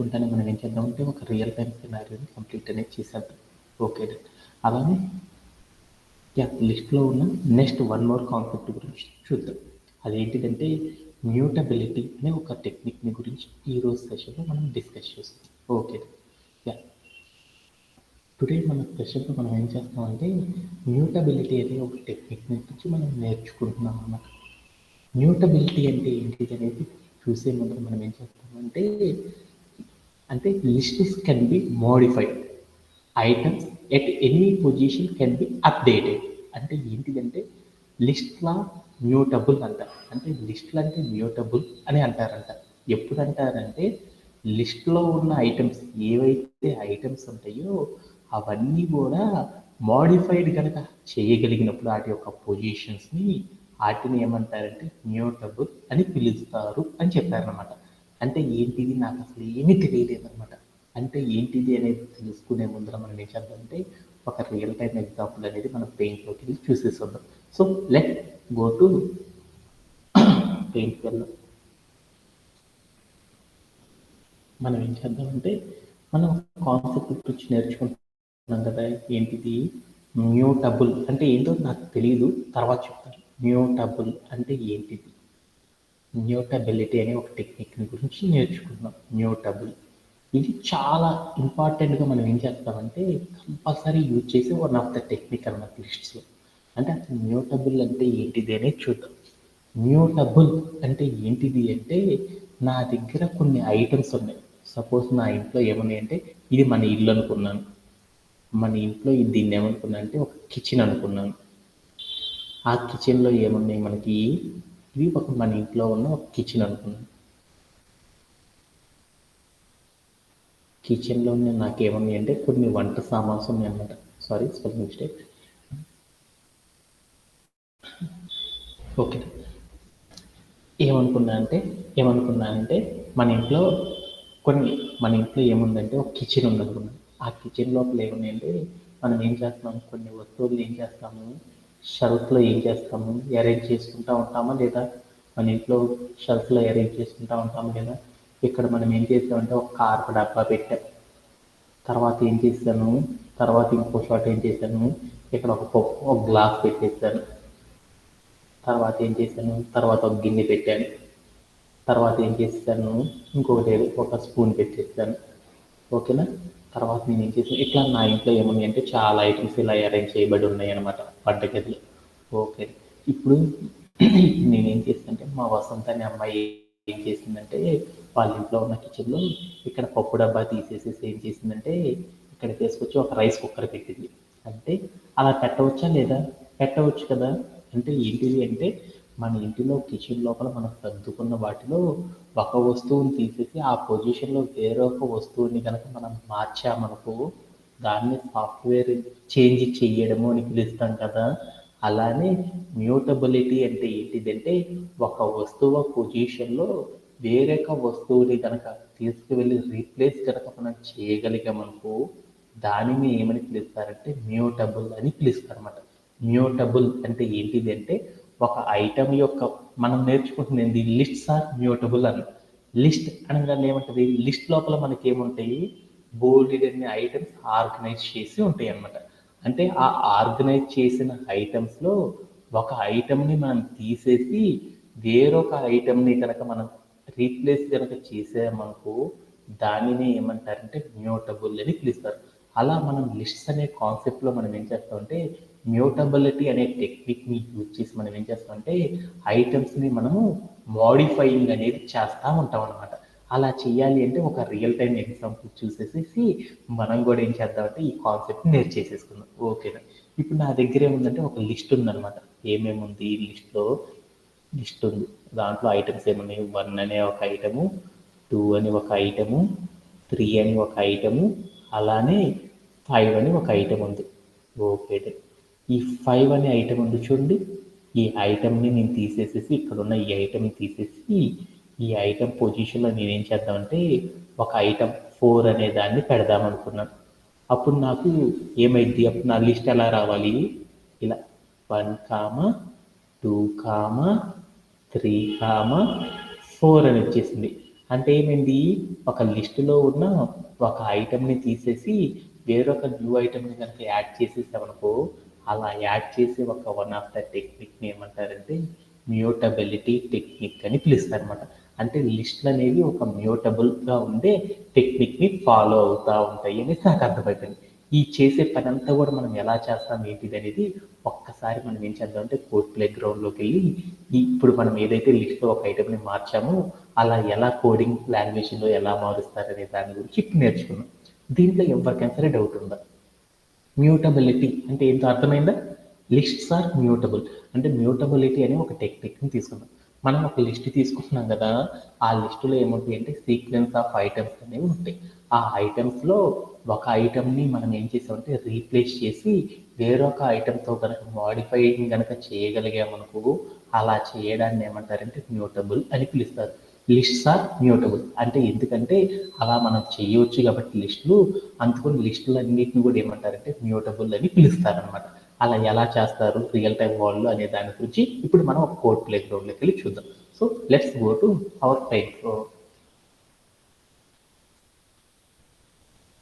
నేర్చుకుంటానే మనం ఏం చేద్దామంటే ఒక రియల్ టైమ్ సినారియోని కంప్లీట్ అనేది చేసేద్దాం. ఓకే. అలానే లిస్ట్లో ఉన్న నెక్స్ట్ వన్ మోర్ కాన్సెప్ట్ గురించి చూద్దాం. అదేంటిదంటే మ్యూటబిలిటీ అనే ఒక టెక్నిక్ని గురించి ఈరోజు సెషన్లో మనం డిస్కస్ చేస్తాం. ఓకే. టుడే మన సెషన్లో మనం ఏం చేస్తామంటే మ్యూటబిలిటీ అనే ఒక టెక్నిక్ గురించి మనం నేర్చుకుంటున్నాం అన్నమాట. మ్యూటబిలిటీ అంటే ఏంటిది అనేది చూసే ముందు మనం ఏం చేస్తామంటే lists can be modified, items at any position can be updated. అంటే ఏంటిదంటే లిస్ట్లా మ్యూటబుల్ అంటారు. అంటే లిస్ట్లు అంటే మ్యూటబుల్ అని అంటారంట. ఎప్పుడు అంటారంటే లిస్ట్లో ఉన్న ఐటమ్స్ ఏవైతే ఐటమ్స్ ఉంటాయో అవన్నీ కూడా మోడిఫైడ్ కనుక చేయగలిగినప్పుడు వాటి యొక్క పొజిషన్స్ని వాటిని ఏమంటారంటే మ్యూటబుల్ అని పిలుస్తారు అని చెప్పారనమాట. అంటే ఏంటిది నాకు అసలు ఏమీ తెలియలేదు అనమాట. అంటే ఏంటిది అనేది తెలుసుకునే ముందర మనం ఏం చేద్దామంటే ఒక రియల్ టైమ్ ఎగ్జాంపుల్ అనేది మనం పెయింట్లోకి వెళ్ళి చూసేద్దాం. సో లెట్ గో టు పెయింట్కి వెళ్దాం. మనం ఏం చేద్దామంటే మనం కాన్సెప్ట్ గురించి నేర్చుకుంటున్నాం కదా, ఏంటిది మ్యూటబుల్ అంటే ఏంటో నాకు తెలియదు, తర్వాత చెప్తాను. మ్యూటబుల్ అంటే ఏంటిది, మ్యూటబిలిటీ అనే ఒక టెక్నిక్ గురించి నేర్చుకున్నాం. మ్యూటబుల్ ఇది చాలా ఇంపార్టెంట్గా మనం ఏం చేస్తామంటే కంపల్సరీ యూజ్ చేసే వన్ ఆఫ్ ద టెక్నిక్ అన్నమాట లిస్ట్స్లో. అంటే అసలు మ్యూటబుల్ అంటే ఏంటిది అనేది చూద్దాం. మ్యూటబుల్ అంటే ఏంటిది అంటే నా దగ్గర కొన్ని ఐటమ్స్ ఉన్నాయి. సపోజ్ నా ఇంట్లో ఏమున్నాయి అంటే ఇది మన ఇల్లు అనుకున్నాను. మన ఇంట్లో దీన్ని ఏమనుకున్నా అంటే ఒక కిచెన్ అనుకున్నాను. ఆ కిచెన్లో ఏమున్నాయి మనకి, ఇది ఒక మన ఇంట్లో ఉన్న ఒక కిచెన్ అనుకున్నాను. కిచెన్లో నాకేమున్నాయి అంటే కొన్ని వంట సామాన్స్ ఉన్నాయి అన్నమాట. Sorry, spelling mistake. ఓకే. ఏమనుకున్నా అంటే మన ఇంట్లో ఏముందంటే ఒక కిచెన్ ఉందనుకున్నాను. ఆ కిచెన్ లోపల ఏమున్నాయంటే మనం ఏం చేస్తున్నాము, కొన్ని వస్తువులు ఏం చేస్తాము, షెల్ఫ్లో ఏం చేస్తాము, అరేంజ్ చేసుకుంటూ ఉంటామా లేదా, మన ఇంట్లో షెల్ఫ్లో అరేంజ్ చేసుకుంటూ ఉంటామా లేదా. ఇక్కడ మనం ఏం చేస్తామంటే ఒక కార్పు డబ్బా పెట్టాం. తర్వాత ఏం చేశాను, తర్వాత ఇంకో చోట ఏం చేశాను, ఇక్కడ ఒక గ్లాస్ పెట్టేశాను. తర్వాత ఏం చేశాను, తర్వాత ఒక గిన్నె పెట్టాను. తర్వాత ఏం చేస్తాను, ఇంకొకటి ఒక స్పూన్ పెట్టేస్తాను. ఓకేనా. తర్వాత నేను ఏం చేసాను, ఇట్లా నా ఇంట్లో ఏమున్నాయి అంటే చాలా ఐటమ్స్ ఇలా అరేంజ్ చేయబడి ఉన్నాయి అన్నమాట వంటగదిలో. ఓకే. ఇప్పుడు నేనేం చేస్తానంటే మా వసంత అనే అమ్మాయి ఏం చేసిందంటే వాళ్ళ ఇంట్లో ఉన్న కిచెన్లో ఇక్కడ పప్పు డబ్బా తీసేసేసి ఏం చేసిందంటే ఇక్కడ తీసుకొచ్చి ఒక రైస్ కుక్కర్ పెట్టింది. అంటే అలా పెట్టవచ్చా లేదా, పెట్టవచ్చు కదా. అంటే ఏంటిది అంటే మన ఇంటిలో కిచెన్ లోపల మనం సర్దుకున్న వాటిలో ఒక వస్తువుని తీసేసి ఆ పొజిషన్లో వేరొక వస్తువుని కనుక మనం మార్చామనుకో దాన్ని సాఫ్ట్వేర్ చేంజ్ చేయడము అని పిలుస్తాం కదా. అలానే మ్యూటబిలిటీ అంటే ఏంటిదంటే ఒక వస్తువు పొజిషన్లో వేరొక వస్తువుని కనుక తీసుకువెళ్ళి రీప్లేస్ కనుక మనం చేయగలిగామనుకో దానిని ఏమని పిలుస్తారంటే మ్యూటబుల్ అని పిలుస్తారు అన్నమాట. మ్యూటబుల్ అంటే ఏంటిది అంటే ఒక ఐటమ్ యొక్క మనం నేర్చుకుంటుంది లిస్ట్స్ ఆర్ మ్యూటబుల్ అని. లిస్ట్ అనగానే ఏమంటుంది, లిస్ట్ లోపల మనకి ఏముంటాయి, బోల్డ్ అనే ఐటమ్స్ ఆర్గనైజ్ చేసి ఉంటాయి అన్నమాట. అంటే ఆ ఆర్గనైజ్ చేసిన ఐటమ్స్లో ఒక ఐటమ్ని మనం తీసేసి వేరొక ఐటమ్ని కనుక మనం రీప్లేస్ కనుక చేసామనుకో దానిని ఏమంటారంటే మ్యూటబుల్ అని పిలుస్తారు. అలా మనం లిస్ట్స్ అనే కాన్సెప్ట్లో మనం ఏం చేస్తామంటే మ్యూటబిలిటీ అనే టెక్నిక్ని యూజ్ చేసి మనం ఏం చేస్తామంటే ఐటమ్స్ని మనము మోడిఫైయింగ్ అనేది చేస్తూ ఉంటాం అనమాట. అలా చేయాలి అంటే ఒక రియల్ టైం ఎగ్జాంపుల్ చూసేసి మనం కూడా ఏం చేద్దామంటే ఈ కాన్సెప్ట్ని నేర్చేసేసుకుందాం. ఓకేనా. ఇప్పుడు నా దగ్గర ఏముందంటే ఒక లిస్ట్ ఉందన్నమాట. ఏమేమి ఉంది ఈ లిస్ట్ ఉంది. దాంట్లో ఐటమ్స్ ఏమున్నాయి, 1 అనే ఒక ఐటము, 2 అని ఒక ఐటము, 3 అని ఒక ఐటము, అలానే 5 అని ఒక ఐటమ్ ఉంది. ఓకే. ఈ 5 అనే ఐటమ్ ఉంది చూడండి, ఈ ఐటమ్ని నేను తీసేసేసి ఇక్కడున్న ఈ ఐటమ్ని తీసేసి ఈ ఐటమ్ పొజిషన్లో నేనేం చేద్దామంటే ఒక ఐటమ్ 4 అనే దాన్ని పెడదాం అనుకున్నాను. అప్పుడు నాకు ఏమైంది, అప్పుడు నా లిస్ట్ ఎలా రావాలి, ఇలా 1, 2, 3, 4 అని వచ్చేసింది. అంటే ఏమైంది, ఒక లిస్టులో ఉన్న ఒక ఐటెంని తీసేసి వేరొక న్యూ ఐటెంని కనుక యాడ్ చేసేసామనుకో, అలా యాడ్ చేసే ఒక వన్ ఆఫ్ ద టెక్నిక్ని ఏమంటారంటే మ్యూటబిలిటీ టెక్నిక్ అని పిలుస్తారు అనమాట. అంటే లిస్టులు అనేవి ఒక మ్యూటబుల్గా ఉండే టెక్నిక్ని ఫాలో అవుతూ ఉంటాయి అనేది నాకు అర్థమైపోయింది. ఈ చేసే పని అంతా కూడా మనం ఎలా చేస్తాం ఏంటిది అనేది ఒక్కసారి మనం ఏం చేద్దాం అంటే కోడ్ ప్లే గ్రౌండ్లోకి వెళ్ళి ఇప్పుడు మనం ఏదైతే లిస్ట్లో ఒక ఐటెంని మార్చామో అలా ఎలా కోడింగ్ లాంగ్వేజ్లో ఎలా మారుస్తారనే దాని గురించి ఇప్పుడు నేర్చుకున్నాం. దీంట్లో ఎవరికైనా సరే డౌట్ ఉందా? మ్యూటబిలిటీ అంటే ఏంటో అర్థమైందా? Lists are mutable. అంటే మ్యూటబిలిటీ అనే ఒక టెక్నిక్ని తీసుకున్నాం. మనం ఒక లిస్ట్ తీసుకుంటున్నాం కదా, ఆ లిస్టులో ఏముంటాయి అంటే సీక్వెన్స్ ఆఫ్ ఐటమ్స్ అనేవి ఉంటాయి. ఆ ఐటమ్స్లో ఒక ఐటమ్ని మనం ఏం చేసామంటే రీప్లేస్ చేసి వేరొక ఐటమ్తో కనుక మాడిఫైయింగ్ కనుక చేయగలిగామనుకో, అలా చేయడాన్ని ఏమంటారంటే మ్యూటబుల్ అని పిలుస్తారు. లిస్ట్స్ ఆర్ మ్యూటబుల్ అంటే ఎందుకంటే అలా మనం చేయవచ్చు కాబట్టి లిస్టులు, అందుకని లిస్టులు అన్నిటిని కూడా ఏమంటారంటే మ్యూటబుల్ అని పిలుస్తారనమాట. అలా ఎలా చేస్తారు రియల్ టైం వరల్డ్లో అనే దాని గురించి ఇప్పుడు మనం ఒక కోడ్ ప్లే గ్రౌండ్లోకి వెళ్ళి చూద్దాం. So let's go to our play ground.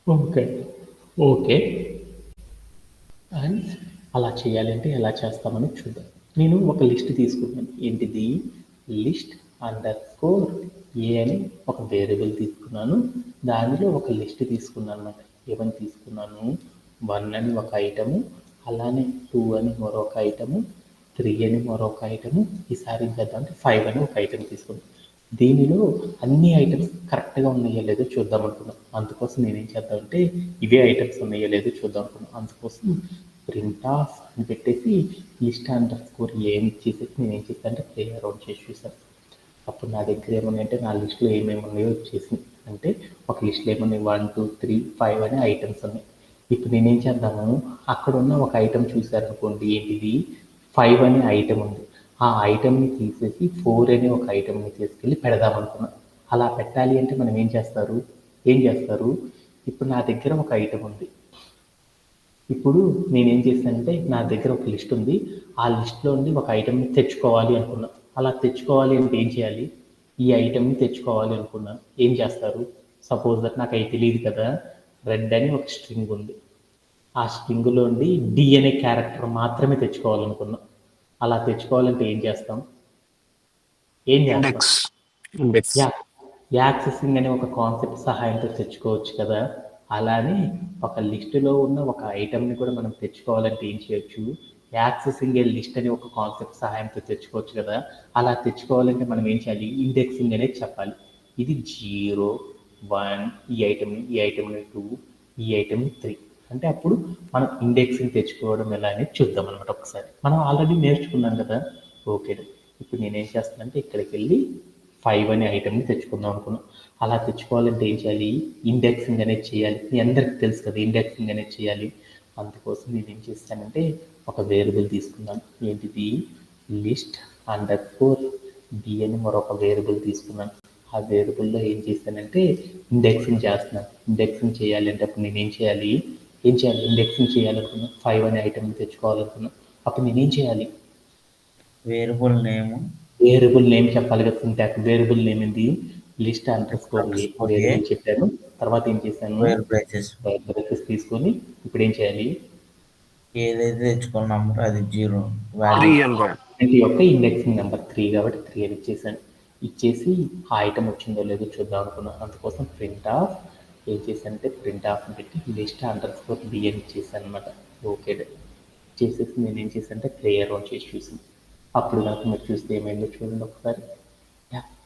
Okay okay and అలా చేయాలంటే ఎలా చేస్తామని చూద్దాం. నేను ఒక లిస్ట్ తీసుకున్నాను. ఏంటిది? లిస్ట్ అండర్ స్కోర్ ఏ అని ఒక వేరియబుల్ తీసుకున్నాను. దానిలో ఒక లిస్ట్ తీసుకున్నాను అనమాట. ఏమని తీసుకున్నాను? 1 అని ఒక ఐటము, అలానే 2 అని మరొక ఐటము, 3 అని మరొక ఐటము, ఈసారి ఏం చేద్దాం అంటే 5 అని ఒక ఐటమ్ తీసుకున్నాను. దీనిలో అన్ని ఐటమ్స్ కరెక్ట్గా ఉన్నాయో లేదో చూద్దాం అనుకున్నాం. అందుకోసం నేనేం చేద్దామంటే ఇవే ఐటమ్స్ ఉన్నాయో లేదో చూద్దాం అనుకున్నాం. అందుకోసం ప్రింట్ ఆఫ్ అని పెట్టేసి లిస్ట్ అండర్ స్కోర్ ఏమి ఇచ్చేసేసి నేను ఏం చేశాను అంటే ప్లే అరౌండ్ చేసి చూసాను. అప్పుడు నా దగ్గర ఏమున్నాయంటే నా లిస్టులో ఏమేమి ఉన్నాయో వచ్చేసింది. అంటే ఒక లిస్టులో ఏమున్నాయి 1 2 3 5 అనే ఐటమ్స్ ఉన్నాయి. ఇప్పుడు నేనేం చేద్దాము, అక్కడ ఉన్న ఒక ఐటమ్ చూశారనుకోండి, ఏంటిది 5 అనే ఐటమ్ ఉంది. ఆ ఐటమ్ని తీసేసి 4 అనే ఒక ఐటమ్ని తీసుకెళ్ళి పెడదాం అనుకున్నాను. అలా పెట్టాలి అంటే మనం ఏం చేస్తారు, ఇప్పుడు నా దగ్గర ఒక ఐటమ్ ఉంది. ఇప్పుడు నేనేం చేశానంటే నా దగ్గర ఒక లిస్ట్ ఉంది. ఆ లిస్ట్లో నుండి ఒక ఐటమ్ని తెచ్చుకోవాలి అనుకున్నా. అలా తెచ్చుకోవాలి అంటే ఏం చేయాలి? ఈ ఐటమ్ని తెచ్చుకోవాలి అనుకున్నాను. ఏం చేస్తారు? సపోజ్ దట్ నాకు అవి తెలియదు కదా, రెడ్ అని ఒక స్ట్రింగ్ ఉంది. ఆ స్ట్రింగ్లో నుండి డి అనే క్యారెక్టర్ మాత్రమే తెచ్చుకోవాలనుకున్నా. అలా తెచ్చుకోవాలంటే ఏం చేస్తాం? ఇండెక్స్ ఇండెక్స్ యా యాక్సెసింగ్ అనే ఒక కాన్సెప్ట్ సహాయంతో తెచ్చుకోవచ్చు కదా. అలానే ఒక లిస్టులో ఉన్న ఒక ఐటమ్ని కూడా మనం తెచ్చుకోవాలంటే ఏం చేయొచ్చు? యాక్సెసింగ్ ఏ లిస్ట్ అనే ఒక కాన్సెప్ట్ సహాయంతో తెచ్చుకోవచ్చు కదా. అలా తెచ్చుకోవాలంటే మనం ఏం చేయాలి? ఇండెక్సింగ్ అనేది చెప్పాలి. ఇది 0 1 ఈ ఐటమ్ని 2 ఈ ఐటమ్ని 3 అంటే అప్పుడు మనం ఇండెక్సింగ్ తెచ్చుకోవడం ఎలా అనేది చూద్దాం అనమాట. ఒకసారి మనం ఆల్రెడీ నేర్చుకున్నాం కదా. ఓకే, ఇప్పుడు నేనేం చేస్తానంటే ఇక్కడికి వెళ్ళి 5 అనే ఐటమ్ని తెచ్చుకుందాం అనుకున్నాం. అలా తెచ్చుకోవాలంటే ఏం చేయాలి? ఇండెక్సింగ్ అనేది చేయాలి. మీ అందరికీ తెలుసు కదా ఇండెక్సింగ్ అనేది చేయాలి. అందుకోసం నేను ఏం చేస్తానంటే ఒక వేరియబుల్ తీసుకున్నాను. ఏంటిది? లిస్ట్ అండర్ స్కోర్ బి అని మరొక వేరియబుల్ తీసుకున్నాను. ఆ వేరియబుల్లో ఏం చేశానంటే ఇండెక్సింగ్ చేస్తున్నాను. ఇండెక్సింగ్ చేయాలి అంటే అప్పుడు నేను ఏం చేయాలి? ఇండెక్సింగ్ చేయాలనుకున్నా 5 అనే ఐటమ్ని తెచ్చుకోవాలనుకున్నా. అప్పుడు నేనేం చేయాలి? వేరియబుల్ నేమ్ వేరియబుల్ నేమ్ చెప్పాలి కదా. సింటాక్స్ వేరియబుల్ నేమ్ ఏంది? లిస్ట్ అండర్ స్కోర్ ఏ వేరియబుల్ చెప్పాను. తర్వాత ఏం చేశాను? స్క్వేర్ బ్రేసెస్ బ్రేసెస్ తీసుకొని ఇప్పుడు ఏం చేయాలి? ఏదైతే తెచ్చుకున్న నంబర్ అది 0 ఆ వాల్యూ ఇంటి యొక్క ఇండెక్సింగ్ నెంబర్ 3 కాబట్టి 3 అని ఇచ్చేసాను. ఇచ్చేసి ఆ ఐటమ్ వచ్చిందో లేదో చూద్దాం అనుకున్నాను. అందుకోసం ప్రింట్ ఆఫ్ ఏం చేశానంటే ప్రింట్ ఆఫ్ పెట్టి లిస్ట్ అండర్ స్కోర్ బి అని ఇచ్చేసాను అనమాట. ఓకే, చేసేసి నేను ఏం చేశానంటే ప్లేయర్ ఆన్ చేసి చూసాను. అప్పుడు కనుక మీరు చూస్తే ఏమైందో చూడండి ఒకసారి.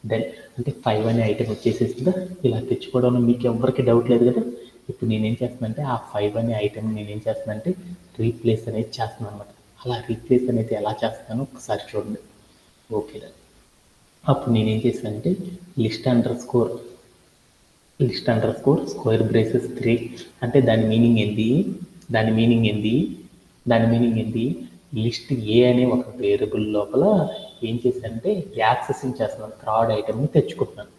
దెన్ అంటే 5 అనే ఐటమ్ వచ్చేసేసిందా. ఇలా తెచ్చుకోవడంలో మీకు ఎవరికి డౌట్ లేదు కదా. ఇప్పుడు నేనేం చేస్తున్నానంటే ఆ 5 అనే ఐటమ్ నేనేం చేస్తున్నానంటే రీప్లేస్ అనేది చేస్తున్నాను అనమాట. అలా రీప్లేస్ అనేది ఎలా చేస్తానో ఒకసారి చూడండి. ఓకే, అప్పుడు నేనేం చేశానంటే list under score square braces 3 అంటే దాని మీనింగ్ ఏంది? లిస్ట్ ఏ అనే ఒక వేరియబుల్ లోపల ఏం చేశానంటే యాక్సెసింగ్ చేస్తున్నాను. థర్డ్ ఐటమ్ని తెచ్చుకుంటున్నాను.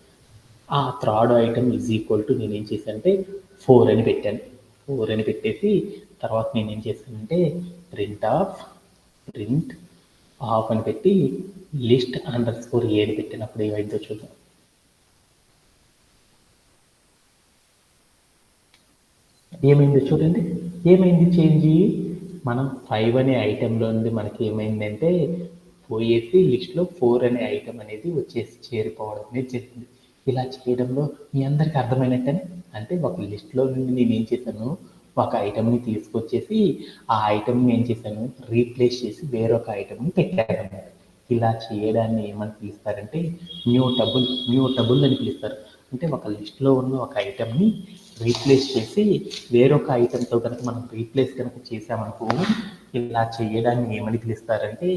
ఆ third item is equal to నేనేం చేశానంటే 4 అని పెట్టాను. 4 అని పెట్టేసి తర్వాత నేనేం చేశానంటే ప్రింట్ ఆఫ్ అని పెట్టి లిస్ట్ అండర్ స్కోర్ ఏ అని పెట్టినప్పుడు ఏమైందో చూద్దాం. ఏమైంది చూడండి, ఏమైంది చేంజ్? మనం 5 అనే ఐటెంలో నుండి మనకి ఏమైందంటే పోయేసి లిస్ట్లో 4 అనే ఐటెం అనేది వచ్చేసి చేరిపోవడం అనేది జరిగింది. ఇలా చేయడంలో మీ అందరికీ అర్థమైనట్టేనా? అంటే ఒక లిస్ట్లో నుండి నేను ఏం చేశాను, ఒక ఐటెంని తీసుకొచ్చేసి ఆ ఐటెంని ఏం చేశాను, రీప్లేస్ చేసి వేరొక ఐటెంని పెట్టాను. ఇలా చేయడాన్ని ఏమని పిలుస్తారంటే మ్యూటబుల్ అని పిలుస్తారు. అంటే ఒక లిస్ట్లో ఉన్న ఒక ఐటెంని రీప్లేస్ చేసి వేరొక ఐటెంతో కనుక మనం రీప్లేస్ కనుక చేసామనుకో, ఇలా చేయడాన్ని ఏమని పిలుస్తారంటే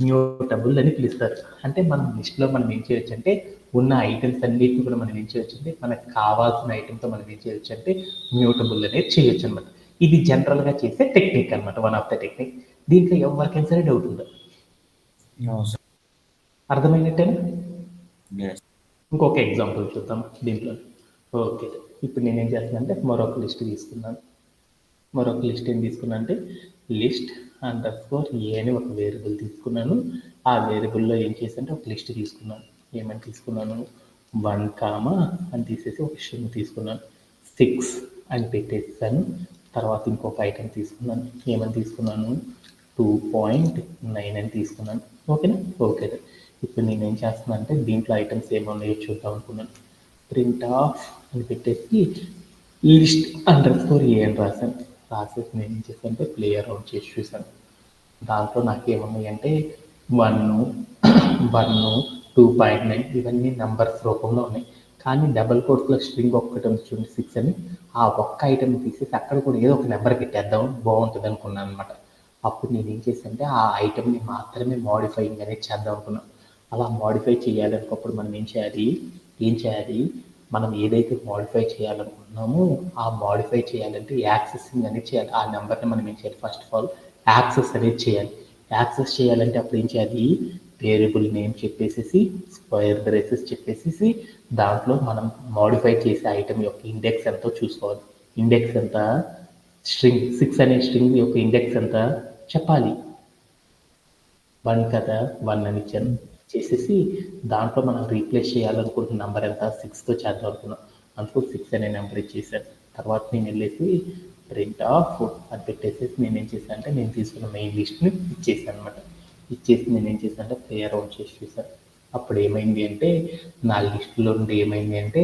మ్యూటబుల్ అని పిలుస్తారు. అంటే మనం లిస్ట్లో మనం ఏం చేయొచ్చు అంటే ఉన్న ఐటమ్స్ అన్నిటిని కూడా మనం ఏం చేయొచ్చు అంటే మనకు కావాల్సిన ఐటెంతో మనం ఏం చేయొచ్చు అంటే మ్యూటబుల్ అనేది చేయొచ్చు అనమాట. ఇది జనరల్గా చేసే టెక్నిక్ అనమాట, వన్ ఆఫ్ ద టెక్నిక్. దీంట్లో ఎవరికైనా సరే డౌట్ ఉందా? No sir. అర్థమైనట్టేనా? ఎస్. ఇంకొక ఎగ్జాంపుల్ చూద్దాం దీంట్లో. ఓకే, ఇప్పుడు నేనేం చేస్తున్నాను అంటే మరొక లిస్ట్ తీసుకున్నాను. మరొక లిస్ట్ ఏం తీసుకున్నాను అంటే లిస్ట్ _ ఏ అని ఒక వేరియబుల్ తీసుకున్నాను. ఆ వేరియబుల్లో ఏం చేశానంటే ఒక లిస్ట్ తీసుకున్నాను. ఏమని తీసుకున్నాను, 1, అని తీసేసి ఒక స్ట్రింగ్ తీసుకున్నాను. 6 అని పెట్టేసాను. తర్వాత ఇంకొక ఐటెం తీసుకున్నాను. ఏమని తీసుకున్నాను, 2.9 అని తీసుకున్నాను. ఓకేనా? ఓకే. ఇప్పుడు నేను ఏం చేస్తున్నాను అంటే దీంట్లో ఐటమ్స్ ఏమున్నాయో చూద్దాం అనుకున్నాను. ప్రింట్ ఆఫ్ అని పెట్టేసి లిస్ట్ _ ఏ అని రాశాను. రాసేసి నేను ఏం చేశాను అంటే ప్లే అరౌండ్ చేసి చూశాను. దాంట్లో నాకేమున్నాయి అంటే 1, 2.9 ఇవన్నీ నంబర్స్ రూపంలో ఉన్నాయి. కానీ డబల్ కోట్స్లో స్ట్రింగ్ ఒక్కటి ఉంది చూడండి, 6 అని. ఆ ఒక్క ఐటమ్ తీసేసి అక్కడ కూడా ఏదో ఒక నెంబర్ పెట్టేద్దాం బాగుంటుంది అనుకున్నాను అనమాట. అప్పుడు నేను ఏం చేశానంటే ఆ ఐటమ్ని మాత్రమే మోడిఫైయింగ్ అనేది చేద్దాం అనుకున్నాను. అలా మోడిఫై చేయాలనుకున్నప్పుడు మనం ఏం చేయాలి, మనం ఏదైతే మోడిఫై చేయాలనుకుంటున్నామో ఆ మోడిఫై చేయాలంటే యాక్సెసింగ్ అనేది చేయాలి. ఆ నెంబర్ని మనం ఏం చేయాలి, ఫస్ట్ ఆఫ్ ఆల్ యాక్సెస్ అనేది చేయాలి. యాక్సెస్ చేయాలంటే అప్పుడు ఏం చేయాలి, వేరియబుల్ నేమ్ చెప్పేసి స్క్వేర్ బ్రేసెస్ చెప్పేసి దాంట్లో మనం మోడిఫై చేసే ఐటమ్ యొక్క ఇండెక్స్ ఎంతో చూసుకోవాలి. ఇండెక్స్ ఎంత, స్ట్రింగ్ 6 అనే స్ట్రింగ్ యొక్క ఇండెక్స్ ఎంత చెప్పాలి. 1 కదా, 1 అని ఇచ్చాను. చేసేసి దాంట్లో మనం రీప్లేస్ చేయాలనుకుంటున్న నెంబర్ ఎంత, 6తో చేద్దాం అనుకున్నాం. అందుకు 6 అనే నెంబర్ ఇచ్చేసాను. తర్వాత నేను వెళ్ళేసి ప్రింట్ ఆఫ్ అని పెట్టేసేసి నేనేం చేశాను అంటే నేను తీసుకున్న మెయిన్ లిస్ట్ని ఇచ్చేసాను అనమాట. ఇచ్చేసి నేనేం చేశాను అంటే ప్లే అరౌండ్ చేసి చూసాను. అప్పుడు ఏమైంది అంటే నా లిస్టులో నుండి ఏమైంది అంటే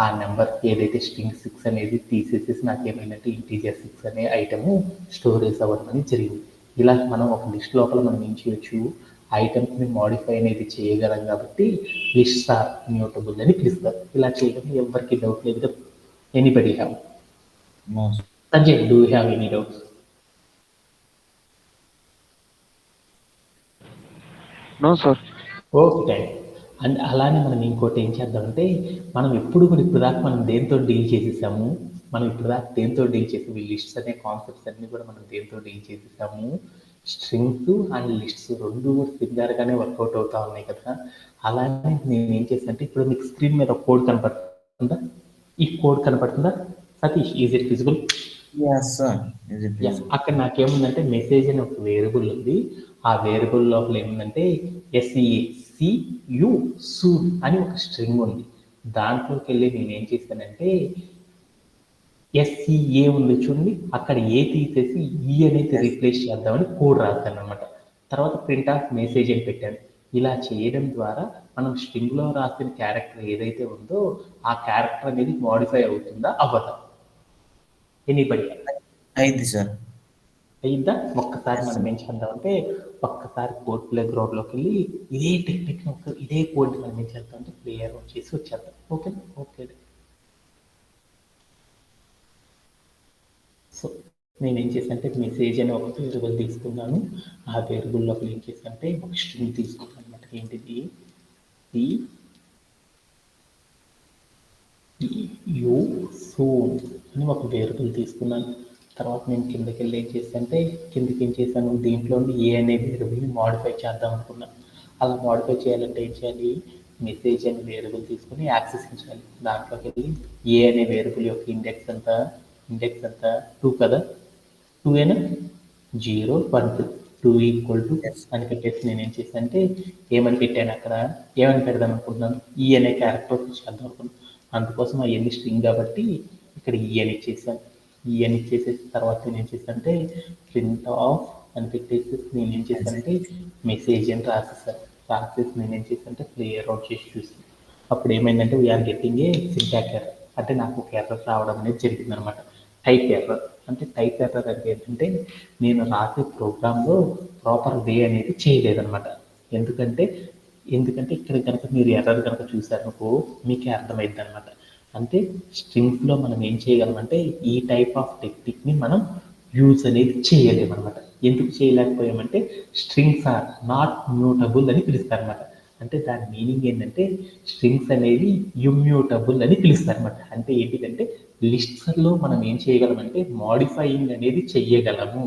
ఆ నెంబర్ ఏదైతే స్ట్రింగ్ 6 అనేది తీసేసేసి నాకు ఏమైందంటే ఇంటీజర్ 6 అనే ఐటము స్టోరేజ్ అవ్వడం అనేది జరిగింది. ఇలా మనం ఒక లిస్ట్ లోపల మనం ఏం చేయొచ్చు, ఐటమ్స్ని మోడిఫై అనేది చేయగలం కాబట్టి లిస్ట్స్ ఆర్ మ్యూటబుల్ అని పిలుస్తారు. ఇలా చేయడం ఎవరికి డౌట్ లేదు కదా? Anybody have? No sir. Sanjay, do have any doubts? No sir. Okay. And అలానే మనం ఇంకోటి ఏం చేద్దామంటే మనం ఎప్పుడు కూడా ఇప్పుడు దాకా మనం దేంతో డీల్ చేసేసాము, లిస్ట్స్ అనే కాన్సెప్ట్స్ అన్ని కూడా మనం దేంతో డీల్ చేసేసాము, స్ట్రింగ్స్ అండ్ లిస్ట్స్ రెండు కూడా సిమిలర్గానే వర్కౌట్ అవుతా ఉన్నాయి కదా. అలానే నేను ఏం చేశానంటే ఇప్పుడు మీకు స్క్రీన్ మీద ఒక కోడ్ కనపడుతుందా? ఈ కోడ్ కనపడుతుందా Satish? Is it visible? Yes sir. Is it visible? అక్కడ నాకేముందంటే మెసేజ్ అని ఒక వేరియబుల్ ఉంది. ఆ వేరియబుల్ లోపల ఏముందంటే SECU సూన్ అని ఒక స్ట్రింగ్ ఉంది. దాంట్లోకి వెళ్ళి నేను ఏం చేశానంటే SEA ఉంది చూడండి, అక్కడ ఏ తీసేసి ఈ అనేది రీప్లేస్ చేద్దామని కోడ్ రాశాను అనమాట. తర్వాత ప్రింట్ ఆఫ్ మెసేజ్ అని పెట్టాను. ఇలా చేయడం ద్వారా మనం స్ట్రింగ్లో రాసిన క్యారెక్టర్ ఏదైతే ఉందో ఆ క్యారెక్టర్ అనేది మోడిఫై అవుతుందా అవ్వదా? ఎనీబడి? అయింది సార్. అయిందా? ఒక్కసారి మనం ఏం చేద్దామంటే ఒక్కసారి కోడ్ ప్లే గ్రౌండ్లోకి వెళ్ళి ఇదే టెక్నిక్ ఇదే కోడ్ మనం ఏం చేద్దామంటే ప్లే అరౌండ్ చేసి వచ్చేద్దాం. Okay okay. సో నేనేం చేశానంటే మెసేజ్ అని ఒక వేరియబుల్ తీసుకున్నాను. ఆ వేరియబుల్లోకి ఏం చేశానంటే ఒక స్ట్రింగ్ తీసుకున్నాను అనమాట. ఏంటిది, సూన్ అని ఒక వేరియబుల్ తీసుకున్నాను. తర్వాత నేను కిందకి వెళ్ళి ఏం చేశాను, దీంట్లో ఏ అనే వేరియబుల్ని మోడిఫై చేద్దాం అనుకున్నాను. అలా మోడిఫై చేయాలంటే ఏం చేయాలి, మెసేజ్ అనే వేరియబుల్ తీసుకుని యాక్సెస్ చేయాలి. దాంట్లోకి వెళ్ళి ఏ అనే వేరియబుల్ యొక్క ఇండెక్స్ ఎంత 2 కదా, 2 ఏనా, 0 1 2 = అని పెట్టేసి నేను ఏం చేశాను అంటే ఏమని పెట్టాను, అక్కడ ఏమని పెడదాం అనుకుంటున్నాను, ఈ అనే క్యారెక్టర్ చేద్దాం అనుకున్నాను. అందుకోసం అవన్నీ స్ట్రింగ్ కాబట్టి ఇక్కడ ఈ అని ఇచ్చేసాను. ఇవన్నీ చేసేసిన తర్వాత నేను ఏం చేశానంటే ప్రింట్ ఆఫ్ అని పెట్టేసి నేను ఏం చేశానంటే మెసేజ్ అని రాసేసి నేను ఏం చేశానంటే క్లియర్ అవుట్ చేసి చూసాను. అప్పుడు ఏమైందంటే వీఆర్ గెట్టింగ్ ఏ సింటాక్ ఎర్రర్, అంటే నాకు ఒక ఎర్రర్ రావడం అనేది జరిగింది అనమాట. టైప్ ఎర్రర్ అంటే ఏంటంటే నేను రాసే ప్రోగ్రాంలో ప్రాపర్ వే అనేది చేయలేదన్నమాట. ఎందుకంటే ఇక్కడ కనుక మీరు ఎర్రర్ కనుక చూసారనుకో మీకే అర్థమైద్ది అనమాట. అంటే స్ట్రింగ్స్లో మనం ఏం చేయగలమంటే ఈ టైప్ ఆఫ్ టెక్నిక్ని మనం యూజ్ అనేది చేయలేమన్నమాట. ఎందుకు చేయలేకపోయామంటే స్ట్రింగ్స్ ఆర్ నాట్ మ్యూటబుల్ అని పిలుస్తారన్నమాట. అంటే దాని మీనింగ్ ఏంటంటే స్ట్రింగ్స్ అనేవి ఇమ్యూటబుల్ అని పిలుస్తారన్నమాట. అంటే ఏంటిదంటే లిస్ట్స్లో మనం ఏం చేయగలమంటే మోడిఫైయింగ్ అనేది చెయ్యగలము.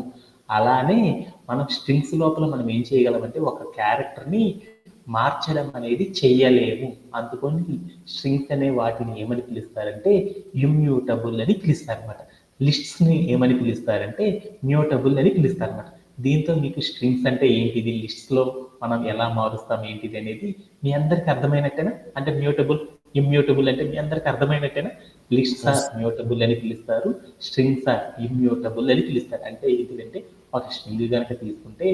అలానే మనం స్ట్రింగ్స్ లోపల మనం ఏం చేయగలమంటే ఒక క్యారెక్టర్ని మార్చడం అనేది చెయ్యలేము. అందుకని స్ట్రింగ్స్ అనే వాటిని ఏమని పిలుస్తారంటే ఇమ్యూటబుల్ అని పిలుస్తారన్నమాట. లిస్ట్స్ని ఏమని పిలుస్తారంటే మ్యూటబుల్ అని పిలుస్తారన్నమాట. దీంతో మీకు స్ట్రింగ్స్ అంటే ఏంటిది, లిస్ట్స్లో మనం ఎలా మారుస్తాం ఏంటిది అనేది మీ అందరికి అర్థమైనట్టేనా? అంటే మ్యూటబుల్ ఇమ్యూటబుల్ అంటే మీ అందరికి అర్థమైనట్టేనా? లిస్ట్స్ ఆర్ మ్యూటబుల్ అని పిలుస్తారు, స్ట్రింగ్స్ ఆర్ ఇమ్యూటబుల్ అని పిలుస్తారు. అంటే ఏంటిదంటే ఒక స్ట్రింగ్ కనుక తీసుకుంటే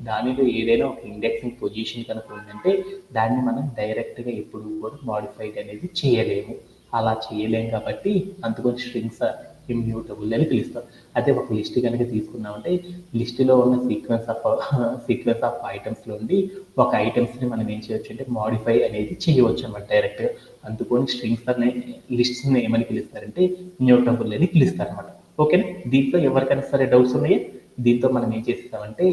దానిలో ఏదైనా ఒక ఇండెక్సింగ్ పొజిషన్ కనుక ఉందంటే దాన్ని మనం డైరెక్ట్గా ఎప్పుడు కూడా మాడిఫైడ్ అనేది చేయలేము. అలా చేయలేము కాబట్టి అందుకని స్ట్రింగ్స్ ఆర్ ఇమ్యూటబుల్ అని పిలుస్తాం. అదే ఒక లిస్ట్ కనుక తీసుకున్నామంటే లిస్టులో ఉన్న సీక్వెన్స్ ఆఫ్ ఐటమ్స్లో ఉండి ఒక ఐటమ్స్ని మనం ఏం చేయొచ్చు అంటే మాడిఫై అనేది చేయవచ్చు అనమాట డైరెక్ట్గా. అందుకని స్ట్రింగ్స్ అనే లిస్ట్స్ని ఏమని పిలుస్తారంటే ఇమ్యూటబుల్ అని పిలుస్తారు అనమాట. ఓకేనా? దీంట్లో ఎవరికైనా సరే డౌట్స్ ఉన్నాయా? దీంతో మనం ఏం చేస్తామంటే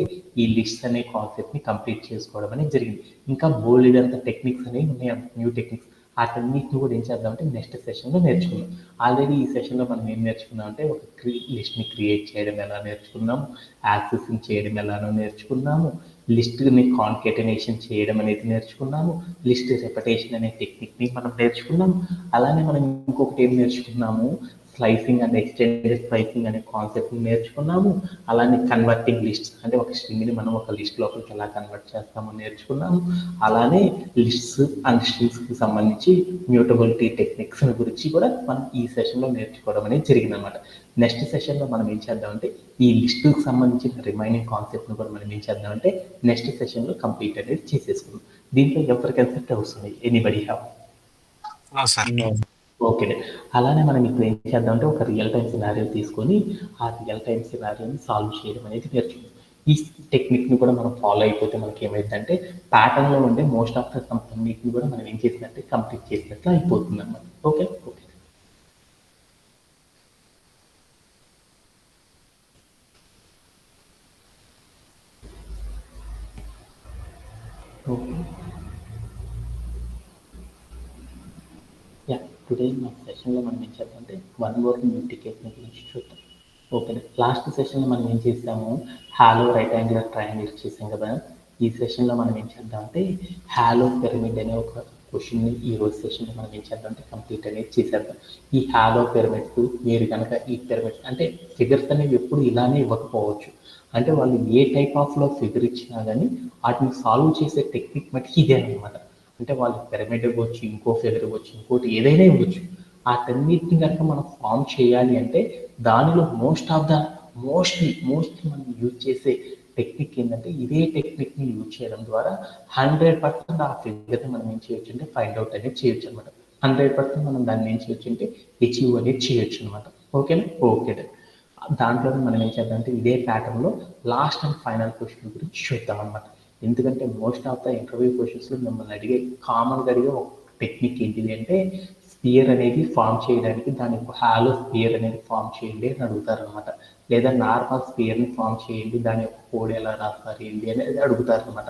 ఈ లిస్ట్ అనే కాన్సెప్ట్ని కంప్లీట్ చేసుకోవడం అనేది జరిగింది. ఇంకా బోల్డ్ అంత టెక్నిక్స్ అనేవి ఉన్నాయి, న్యూ టెక్నిక్స్. వాటన్నిటిని కూడా ఏం చేద్దామంటే నెక్స్ట్ సెషన్లో నేర్చుకుందాం. ఆల్రెడీ ఈ సెషన్లో మనం ఏం నేర్చుకున్నాం అంటే ఒక లిస్ట్ని క్రియేట్ చేయడం ఎలా నేర్చుకున్నాము, యాక్సెసింగ్ చేయడం ఎలానో నేర్చుకున్నాము, లిస్ట్ని కాన్కెటనేషన్ చేయడం అనేది నేర్చుకున్నాము, లిస్ట్ రెపిటేషన్ అనే టెక్నిక్ని మనం నేర్చుకున్నాము. అలానే మనం ఇంకొకటి ఏం నేర్చుకున్నాము, స్లైసింగ్ అండ్ ఎక్స్టెండెడ్ స్లైసింగ్ అనే కాన్సెప్ట్ని నేర్చుకున్నాము. అలానే కన్వర్టింగ్ లిస్ట్స్ అంటే ఒక స్ట్రింగ్ని మనం ఒక లిస్ట్ లోపలికి ఎలా కన్వర్ట్ చేస్తామో నేర్చుకున్నాము. అలానే లిస్ట్స్ అండ్ స్ట్రింగ్స్కి సంబంధించి మ్యూటబిలిటీ టెక్నిక్స్ గురించి కూడా మనం ఈ సెషన్లో నేర్చుకోవడం అనేది జరిగిందనమాట. నెక్స్ట్ సెషన్లో మనం ఏం చేద్దామంటే ఈ లిస్టుకి సంబంధించిన రిమైనింగ్ కాన్సెప్ట్ని కూడా మనం ఏం చేద్దామంటే నెక్స్ట్ సెషన్లో కంప్లీట్ అనేది చేసేసుకుందాం. దీంట్లో ఎవరికైనా డౌట్స్ ఉన్నాయి? Anybody have? ఓకే. అలానే మనం ఇప్పుడు ఏం చేద్దామంటే ఒక రియల్ టైమ్ సినారియో తీసుకొని ఆ రియల్ టైమ్ సినారియోని సాల్వ్ చేయడం అనేది నేర్చుకుందాం. ఈ టెక్నిక్ని కూడా మనం ఫాలో అయిపోతే మనకి ఏమైందంటే ప్యాటర్న్లో ఉండే మోస్ట్ ఆఫ్ ద కంప్లీట్ని కూడా మనం ఏం చేసినట్టే కంప్లీట్ చేసినట్లు అయిపోతుంది అనమాట. Okay okay okay yeah today మన సెషన్లో మనం ఏం చేద్దామంటే వన్ మోర్ న్యూ టెక్నిక్ గురించి చూద్దాం. ఓకే. లాస్ట్ సెషన్లో మనం ఏం చేసాము, హాలో రైట్ యాంగులర్ ట్రయాంగిల్ చేసాం కదా. ఈ సెషన్లో మనం ఏం చేద్దామంటే హాలో పిరమిడ్ అనే ఒక క్వశ్చన్ని ఈ రోజు సెషన్లో మనం ఏం చేద్దామంటే కంప్లీట్ అనేది చేసేద్దాం. ఈ హాలో పిరమిడ్స్ మీరు కనుక ఈ పిరమిడ్స్ అంటే ఫిగర్స్ అనేవి ఎప్పుడు ఇలానే ఇవ్వకపోవచ్చు. అంటే వాళ్ళు ఏ టైప్ ఆఫ్లో ఫిగర్ ఇచ్చినా కానీ వాటిని సాల్వ్ చేసే టెక్నిక్ మటుకు ఇదే అనమాట. అంటే వాళ్ళు పిరమిడ్ ఇవ్వచ్చు, ఇంకో ఫిగర్ ఇవ్వచ్చు, ఇంకోటి ఏదైనా ఇవ్వచ్చు. వాటన్నిటిని కనుక మనం ఫామ్ చేయాలి అంటే దానిలో మోస్ట్లీ మనం యూజ్ చేసే టెక్నిక్ ఏంటంటే ఇదే టెక్నిక్ని యూజ్ చేయడం ద్వారా 100% ఆ ఫిగర్ని మనం ఏం చేయొచ్చు అంటే ఫైండ్ అవుట్ అనేది చేయొచ్చు అనమాట. 100% మనం దాన్ని ఏం చేయొచ్చు అంటే అచీవ్ అనేది చేయొచ్చు అనమాట. ఓకేనా? ఓకే. దాంట్లో మనం ఏం చేద్దామంటే ఇదే ప్యాటర్న్లో లాస్ట్ అండ్ ఫైనల్ క్వశ్చన్ గురించి చూద్దాం అనమాట. ఎందుకంటే మోస్ట్ ఆఫ్ ద ఇంటర్వ్యూ క్వశ్చన్స్లో మిమ్మల్ని కామన్గా అడిగే ఒక టెక్నిక్ ఏంటిది అంటే స్పియర్ అనేది ఫామ్ చేయడానికి దాని హాలో స్పియర్ అనేది ఫామ్ చేయండి అని అడుగుతారు అనమాట. లేదా నార్మల్ స్పియర్ని ఫామ్ చేయండి, దాని యొక్క కోడ్ ఎలా రాస్తారు ఏంటి అనేది అడుగుతారు అనమాట.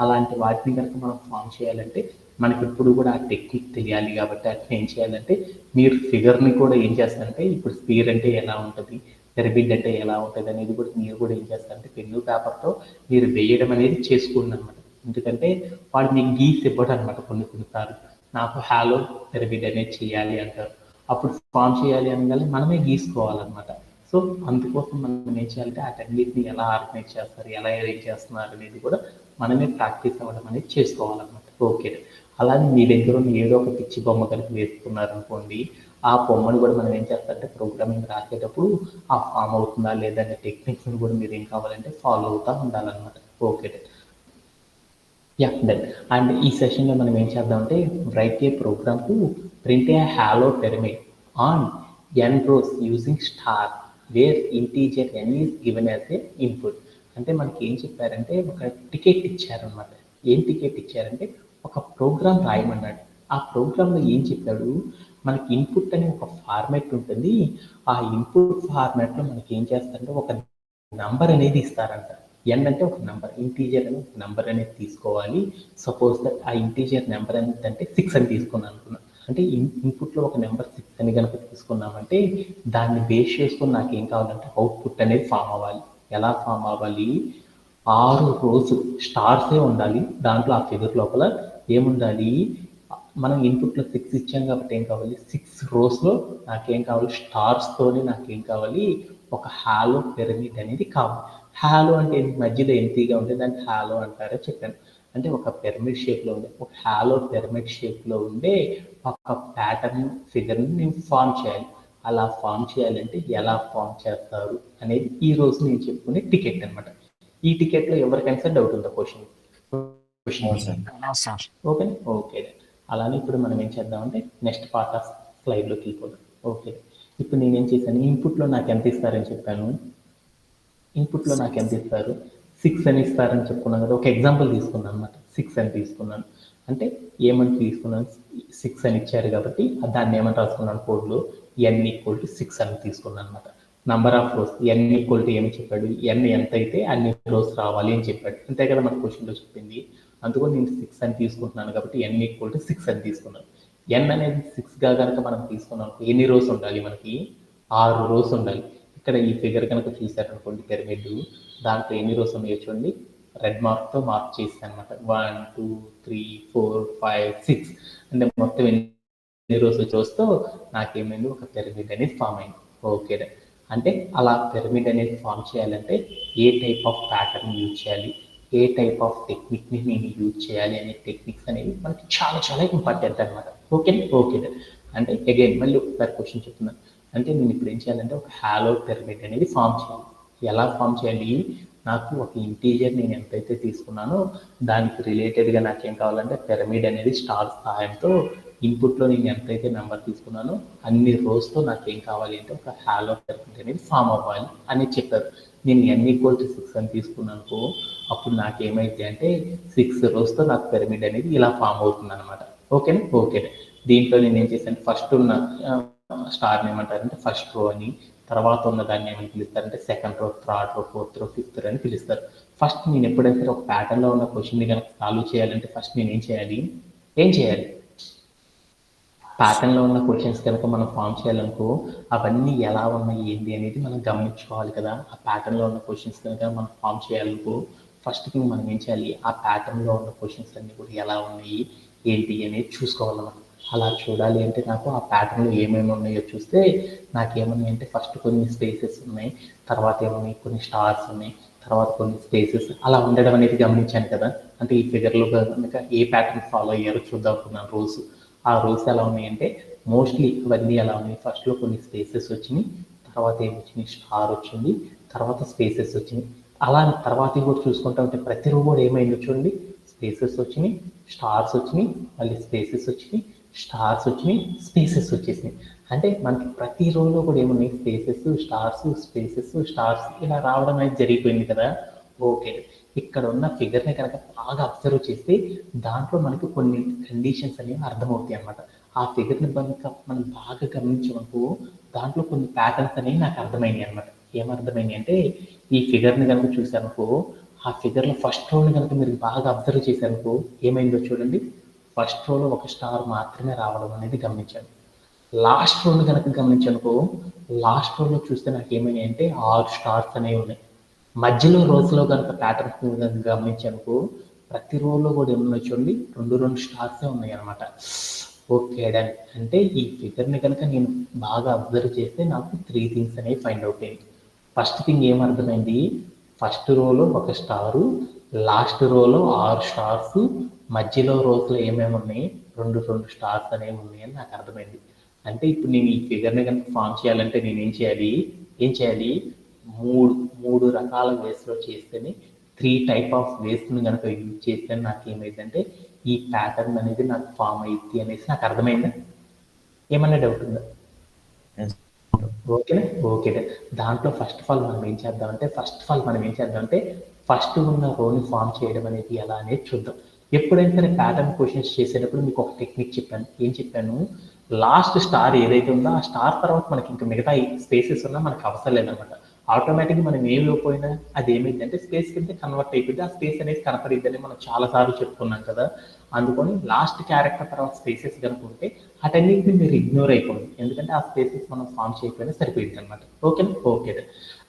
అలాంటి వాటిని కనుక మనం ఫామ్ చేయాలంటే మనకి ఎప్పుడు కూడా ఆ టెక్నిక్ తెలియాలి. కాబట్టి అట్లా ఏం చేయాలంటే మీరు ఫిగర్ని కూడా ఏం చేస్తారంటే ఇప్పుడు స్పియర్ అంటే ఎలా ఉంటుంది, పిరమిడ్ అంటే ఎలా ఉంటుంది అనేది కూడా మీరు కూడా ఏం చేస్తారంటే పెన్ను పేపర్తో మీరు వేయడం అనేది చేసుకోండి అనమాట. ఎందుకంటే వాడు మీకు గీసి ఇవ్వడం అనమాట. కొన్నిసార్లు నాకు హాలో పిరమిడ్ అనేది చేయాలి అంటారు, అప్పుడు ఫామ్ చేయాలి అనగానే మనమే గీసుకోవాలన్నమాట. సో అందుకోసం మనం ఏం చేయాలంటే వాటన్నిటిని ఎలా ఆర్గనైజ్ చేస్తారు, ఎలా అరేంజ్ చేస్తున్నారు అనేది కూడా మనమే ప్రాక్టీస్ అవ్వడం అనేది చేసుకోవాలన్నమాట. ఓకే. అలాగే మీ దగ్గర ఉన్న ఏదో ఒక పిచ్చి బొమ్మ కనుక వేసుకున్నారనుకోండి, ఆ బొమ్మను కూడా మనం ఏం చేస్తారంటే ప్రోగ్రామింగ్ రాసేటప్పుడు ఆ ఫామ్ అవుతుందా లేదా అనే టెక్నిక్స్ని కూడా మీరు ఏం కావాలంటే ఫాలో అవుతూ ఉండాలన్నమాట. ఓకే. Yeah done. అండ్ ఈ సెషన్లో మనం ఏం చేద్దామంటే write a program to print a hollow pyramid on n rows using star where integer n is given as a input. అంటే మనకి ఏం చెప్పారంటే ఒక టికెట్ ఇచ్చారనమాట. ఏం టికెట్ ఇచ్చారంటే ఒక ప్రోగ్రామ్ రాయమన్నాడు. ఆ ప్రోగ్రాంలో ఏం చెప్పాడు, మనకి ఇన్పుట్ అనే ఒక ఫార్మాట్ ఉంటుంది. ఆ ఇన్పుట్ ఫార్మాట్లో మనకి ఏం చేస్తారంటే ఒక నంబర్ అనేది ఇస్తారంట. ఎన్ అంటే ఒక నంబర్, ఇంటీజర్ అని ఒక నంబర్ అనేది తీసుకోవాలి. సపోజ్ దట్ ఆ ఇంటీజర్ నెంబర్ అంటే 6 అని తీసుకున్నాను అనుకున్నాను. అంటే ఇన్పుట్లో ఒక నెంబర్ 6 అని కనుక తీసుకున్నామంటే దాన్ని బేస్ చేసుకొని నాకు ఏం కావాలంటే అవుట్పుట్ అనేది ఫామ్ అవ్వాలి. ఎలా ఫామ్ అవ్వాలి, 6 రోస్ స్టార్సే ఉండాలి. దాంట్లో ఆ ఫిగర్ లోపల ఏముండాలి, మనం ఇన్పుట్లో 6 ఇచ్చాం కాబట్టి ఏం కావాలి, 6 రోస్లో నాకేం కావాలి, స్టార్స్తోనే నాకేం కావాలి, ఒక హాలో పిరమిడ్ అనేది కావాలి. హాలో అంటే మధ్యలో ఎంటీగా ఉంటే దాన్ని హాలో అంటారో చెప్పాను. అంటే ఒక పిరమిడ్ షేప్లో ఉండే ఒక హాలో పిరమిడ్ షేప్లో ఉండే ఒక ప్యాటర్న్ ఫిగర్ని నేను ఫామ్ చేయాలి. అలా ఫామ్ చేయాలంటే ఎలా ఫామ్ చేస్తారు అనేది ఈ రోజు నేను చెప్పుకునే టికెట్ అనమాట. ఈ టికెట్లో ఎవరికైనా సరే డౌట్ ఉందా క్వశ్చన్ ఓకే. ఓకే. అలానే ఇప్పుడు మనం ఏం చేద్దామంటే నెక్స్ట్ పార్ట్ ఆఫ్ స్లైడ్లోకి వెళ్ళిపోదాం. ఓకే. ఇప్పుడు నేనేం చేశాను, ఇన్పుట్లో నాకు ఎంత ఇస్తారని చెప్పాను, ఇన్పుట్లో నాకు ఎంత ఇస్తారు, 6 అని ఇస్తారని చెప్పుకున్నాను కదా. ఒక ఎగ్జాంపుల్ తీసుకున్నాను అనమాట. 6 అని తీసుకున్నాను అంటే ఏమని తీసుకున్నాను, 6 అని ఇచ్చారు కాబట్టి దాన్ని ఏమని రాసుకున్నాను కోడ్లో, n ఈక్వల్ టు 6 అని తీసుకున్నాను అనమాట. Number of rose n equal to ఏమి చెప్పాడు, n ఎంత అయితే అన్ని రోస్ రావాలి అని చెప్పాడు. అంతే కదా మన క్వశ్చన్లో చెప్పింది. అందుకని నేను 6 అని తీసుకుంటున్నాను కాబట్టి n ఈక్వల్ టు 6 అని తీసుకున్నాను. n అనేది 6గా కనుక మనం తీసుకున్నాం ఎన్ని రోస్ ఉండాలి, మనకి 6 రోస్ ఉండాలి. ఇక్కడ ఈ ఫిగర్ కనుక చూసారనుకోండి పిరమిడ్, దాంట్లో ఎన్ని రోస్ ఉన్నాయో చూడండి, రెడ్ మార్క్తో మార్క్ చేశాను అనమాట. 1 2 3 4 5 6 అంటే మొత్తం ఎన్ని రోస్ చూస్తూ నాకేమైంది, ఒక పిరమిడ్ అనేది ఫామ్ అయింది. ఓకే. అంటే అలా పిరమిడ్ అనేది ఫామ్ చేయాలంటే ఏ టైప్ ఆఫ్ ప్యాటర్న్ యూజ్ చేయాలి, ఏ టైప్ ఆఫ్ టెక్నిక్ని నేను యూజ్ చేయాలి అనే టెక్నిక్స్ అనేవి మనకి చాలా చాలా ఇంపార్టెంట్ అనమాట. ఓకే. ఓకే. అంటే అగైన్ మళ్ళీ ఒకసారి క్వశ్చన్ చెప్తున్నాను. అంటే నేను ఇప్పుడు ఏం చేయాలంటే ఒక హాలో పిరమిడ్ అనేది ఫామ్ చేయాలి. ఎలా ఫామ్ చేయాలి, నాకు ఒక ఇంటీజర్ నేను ఎంతైతే తీసుకున్నానో దానికి రిలేటెడ్గా నాకేం కావాలంటే పిరమిడ్ అనేది స్టార్ సహాయంతో ఇన్పుట్లో నేను ఎంతైతే నెంబర్ తీసుకున్నానో అన్ని రోస్తో నాకేం కావాలి అంటే ఒక హాలో పిరమిడ్ అనేది ఫామ్ అవ్వాలి అని చెప్పారు. నేను n ఈక్వల్ టు 6 అని తీసుకున్నానుకో అప్పుడు నాకేమైంది అంటే 6 రోస్తో నాకు పిరమిడ్ అనేది ఇలా ఫామ్ అవుతుంది అనమాట. ఓకేనా. ఓకే. దీంట్లో నేను ఏం చేశాను, ఫస్ట్ ఉన్న స్టార్ని ఏమంటారంటే ఫస్ట్ రో అని, తర్వాత ఉన్న దాన్ని ఏమని పిలుస్తారంటే second row, third row, fourth row, fifth row అని పిలుస్తారు. ఫస్ట్ నేను ఎప్పుడైతే ఒక ప్యాటర్న్లో ఉన్న క్వశ్చన్ని కనుక సాల్వ్ చేయాలంటే ఫస్ట్ నేను ఏం చేయాలి, ప్యాటర్న్లో ఉన్న క్వశ్చన్స్ కనుక మనం ఫామ్ చేయాలనుకో అవన్నీ ఎలా ఉన్నాయి ఏంటి అనేది మనం గమనించుకోవాలి కదా. ఆ ప్యాటర్న్లో ఉన్న క్వశ్చన్స్ కనుక మనం ఫామ్ చేయాలనుకో ఫస్ట్ థింగ్ మనం ఏం చేయాలి, ఆ ప్యాటర్న్లో ఉన్న క్వశ్చన్స్ అన్నీ కూడా ఎలా ఉన్నాయి ఏంటి అనేది చూసుకోవాలన్నమాట. అలా చూడాలి అంటే నాకు ఆ ప్యాటర్న్లో ఏమేమి ఉన్నాయో చూస్తే నాకేమన్నాయి అంటే ఫస్ట్ కొన్ని స్పేసెస్ ఉన్నాయి, తర్వాత ఏమన్నాయి కొన్ని స్టార్స్ ఉన్నాయి, తర్వాత కొన్ని స్పేసెస్ అలా ఉండడం అనేది గమనించాను కదా. అంటే ఈ ఫిగర్లో కనుక ఏ ప్యాటర్న్ ఫాలో అయ్యారో చూద్దాం అనుకున్నాను. రోజు ఆ రోస్ ఎలా ఉన్నాయంటే మోస్ట్లీ ఇవన్నీ ఎలా ఉన్నాయి, ఫస్ట్లో కొన్ని స్పేసెస్ వచ్చినాయి, తర్వాత ఏమొచ్చినాయి స్టార్ వచ్చింది, తర్వాత స్పేసెస్ వచ్చినాయి. అలా తర్వాత కూడా చూసుకుంటా ఉంటే ప్రతి రో కూడా ఏమైందో చూడండి, స్పేసెస్ వచ్చినాయి, స్టార్స్ వచ్చినాయి, మళ్ళీ స్పేసెస్ వచ్చినాయి, స్టార్స్ వచ్చినాయి, స్పేసెస్ వచ్చేసినాయి. అంటే మనకి ప్రతి రోలో కూడా ఏమున్నాయి, స్పేసెస్, స్టార్స్, స్పేసెస్, స్టార్స్ ఇలా రావడం అనేది జరిగిపోయింది కదా. ఓకే. ఇక్కడ ఉన్న ఫిగర్ని కనుక బాగా అబ్జర్వ్ చేస్తే దాంట్లో మనకు కొన్ని కండిషన్స్ అనేవి అర్థమవుతాయి అనమాట. ఆ ఫిగర్ని కనుక మనం బాగా గమనించమనుకో దాంట్లో కొన్ని ప్యాటర్న్స్ అనేవి నాకు అర్థమైనాయి అనమాట. ఏమర్థమైనాయి అంటే ఈ ఫిగర్ని కనుక చూసానుకో ఆ ఫిగర్లో ఫస్ట్ రోని కనుక మీరు బాగా అబ్జర్వ్ చేశారనుకో ఏమైందో చూడండి, ఫస్ట్ రోలో ఒక స్టార్ మాత్రమే రావడం అనేది గమనించాను. లాస్ట్ రోని కనుక గమనించనుకో లాస్ట్ రోలో చూస్తే నాకు ఏమైనాయి అంటే 6 స్టార్స్ అనేవి ఉన్నాయి. మధ్యలో రోస్లో కనుక ప్యాటర్న్స్ గమనించనుకో ప్రతి రోలో కూడా ఏమన్నా చూడండి 2 స్టార్సే ఉన్నాయి అనమాట. Okay done. అంటే ఈ ఫిగర్ని కనుక నేను బాగా అబ్జర్వ్ చేస్తే నాకు 3 థింగ్స్ అనేవి ఫైండ్ అవుట్ అయ్యింది. ఫస్ట్ థింగ్ ఏమర్థమైంది, ఫస్ట్ రోలో ఒక స్టారు, లాస్ట్ రోలో 6 స్టార్స్, మధ్యలో రోస్లో ఏమేమి ఉన్నాయి 2 స్టార్స్ అనేవి ఉన్నాయని నాకు అర్థమైంది. అంటే ఇప్పుడు నేను ఈ ఫిగర్ని కనుక ఫామ్ చేయాలంటే నేను ఏం చేయాలి మూడు మూడు రకాల వేస్లో చేస్తేనే 3 టైప్ ఆఫ్ వేస్ని కనుక యూజ్ చేస్తే నాకు ఏమైందంటే ఈ ప్యాటర్న్ అనేది నాకు ఫామ్ అయ్యింది అనేసి నాకు అర్థమైందా? ఏమన్నా డౌట్ ఉందా? Yes. ఓకేనా? ఓకే. దాంట్లో ఫస్ట్ ఆఫ్ ఆల్ మనం ఏం చేద్దామంటే ఫస్ట్ ఉన్న రోని ఫామ్ చేయడం అనేది ఎలా అనేది చూద్దాం. ఎప్పుడైనా సరే ప్యాటర్న్ క్వశ్చన్స్ చేసేటప్పుడు మీకు ఒక టెక్నిక్ చెప్పాను. ఏం చెప్పాను? లాస్ట్ స్టార్ ఏదైతే ఉందో ఆ స్టార్ తర్వాత మనకి ఇంకా మిగతా స్పేసెస్ ఉన్నా మనకు అవసరం లేదనమాట. ఆటోమేటిక్గా మనం ఏం లేకపోయినా అది ఏమైందంటే స్పేస్ కింద కన్వర్ట్ అయిపోయింది. ఆ స్పేస్ అనేది కనపడిద్దని మనం చాలాసార్లు చెప్పుకున్నాం కదా. అందుకని లాస్ట్ క్యారెక్టర్ తర్వాత స్పేసెస్ కనుక ఉంటే అటన్నిటిని మీరు ఇగ్నోర్ అయిపోండి. ఎందుకంటే ఆ స్పేసెస్ మనం ఫామ్ చేయకపోయినా సరిపోయింది అనమాట. ఓకేనా? ఓకే.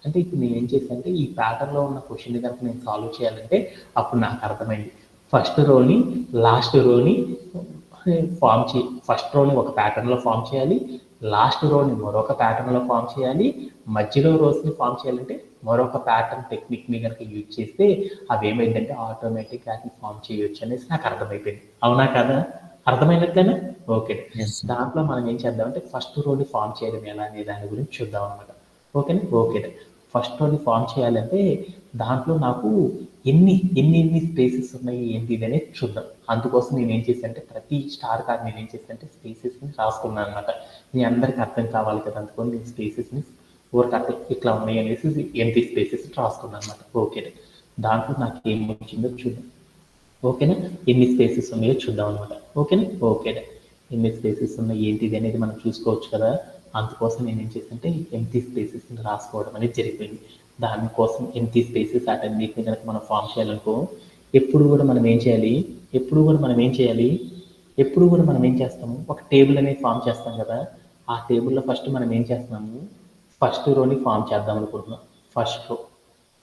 అంటే ఇప్పుడు నేను ఏం చేశానంటే ఈ ప్యాటర్న్లో ఉన్న క్వశ్చన్ కనుక నేను సాల్వ్ చేయాలంటే అప్పుడు నాకు అర్థమైంది. ఫస్ట్ రోని లాస్ట్ రోని ఫస్ట్ రోని ఒక ప్యాటర్న్లో ఫామ్ చేయాలి, లాస్ట్ రోని మరొక ప్యాటర్న్లో ఫామ్ చేయాలి, మధ్యలో రోస్ని ఫామ్ చేయాలంటే మరొక ప్యాటర్న్ టెక్నిక్ని కనుక యూజ్ చేస్తే అవి ఏమైందంటే ఆటోమేటిక్గా అది ఫామ్ చేయొచ్చు అనేసి నాకు అర్థమైపోయింది. అవునా కదా? అర్థమైనట్లేనా? ఓకే. Yes. దాంట్లో మనం ఏం చేద్దామంటే ఫస్ట్ రోని ఫామ్ చేయడం ఎలా అనే దాని గురించి చూద్దాం అనమాట. ఓకేనా? ఓకే. ఫస్ట్ రోని ఫామ్ చేయాలంటే దాంట్లో నాకు ఎన్ని స్పేసెస్ ఉన్నాయి ఏంటి ఇది అనేది చూద్దాం. అందుకోసం నేను ఏం చేశానంటే ప్రతి స్టార్ కార్డ్ నేను ఏం చేశానంటే స్పేసెస్ని రాసుకున్నాను అనమాట. మీ అందరికి అర్థం కావాలి కదా అందుకని నేను స్పేసెస్ని ఊరికి ఇట్లా ఉన్నాయి అనేసి ఎంటీ స్పేసెస్ రాసుకున్నాను అనమాట. ఓకే. దాంట్లో నాకు ఏం వచ్చిందో చూద్దాం. ఓకేనా? ఎన్ని స్పేసెస్ ఉన్నాయో చూద్దాం అనమాట. ఓకేనా? ఓకే. ఎన్ని స్పేసెస్ ఉన్నాయి ఏంటిది అనేది మనం చూసుకోవచ్చు కదా. అందుకోసం నేను ఏం చేశానంటే ఎంటీ స్పేసెస్ని రాసుకోవడం అనేది జరిగిపోయింది. దానికోసం ఎంటీ స్పేసెస్ అటన్నిటిని కనుక మనం ఫామ్ చేయాలనుకో ఎప్పుడు కూడా మనం ఏం చేయాలి ఎప్పుడు కూడా మనం ఏం చేస్తాము ఒక టేబుల్ అనేది ఫామ్ చేస్తాం కదా. ఆ టేబుల్లో ఫస్ట్ మనం ఏం చేస్తున్నాము ఫస్ట్ రోని ఫామ్ చేద్దాం అనుకుంటున్నాం.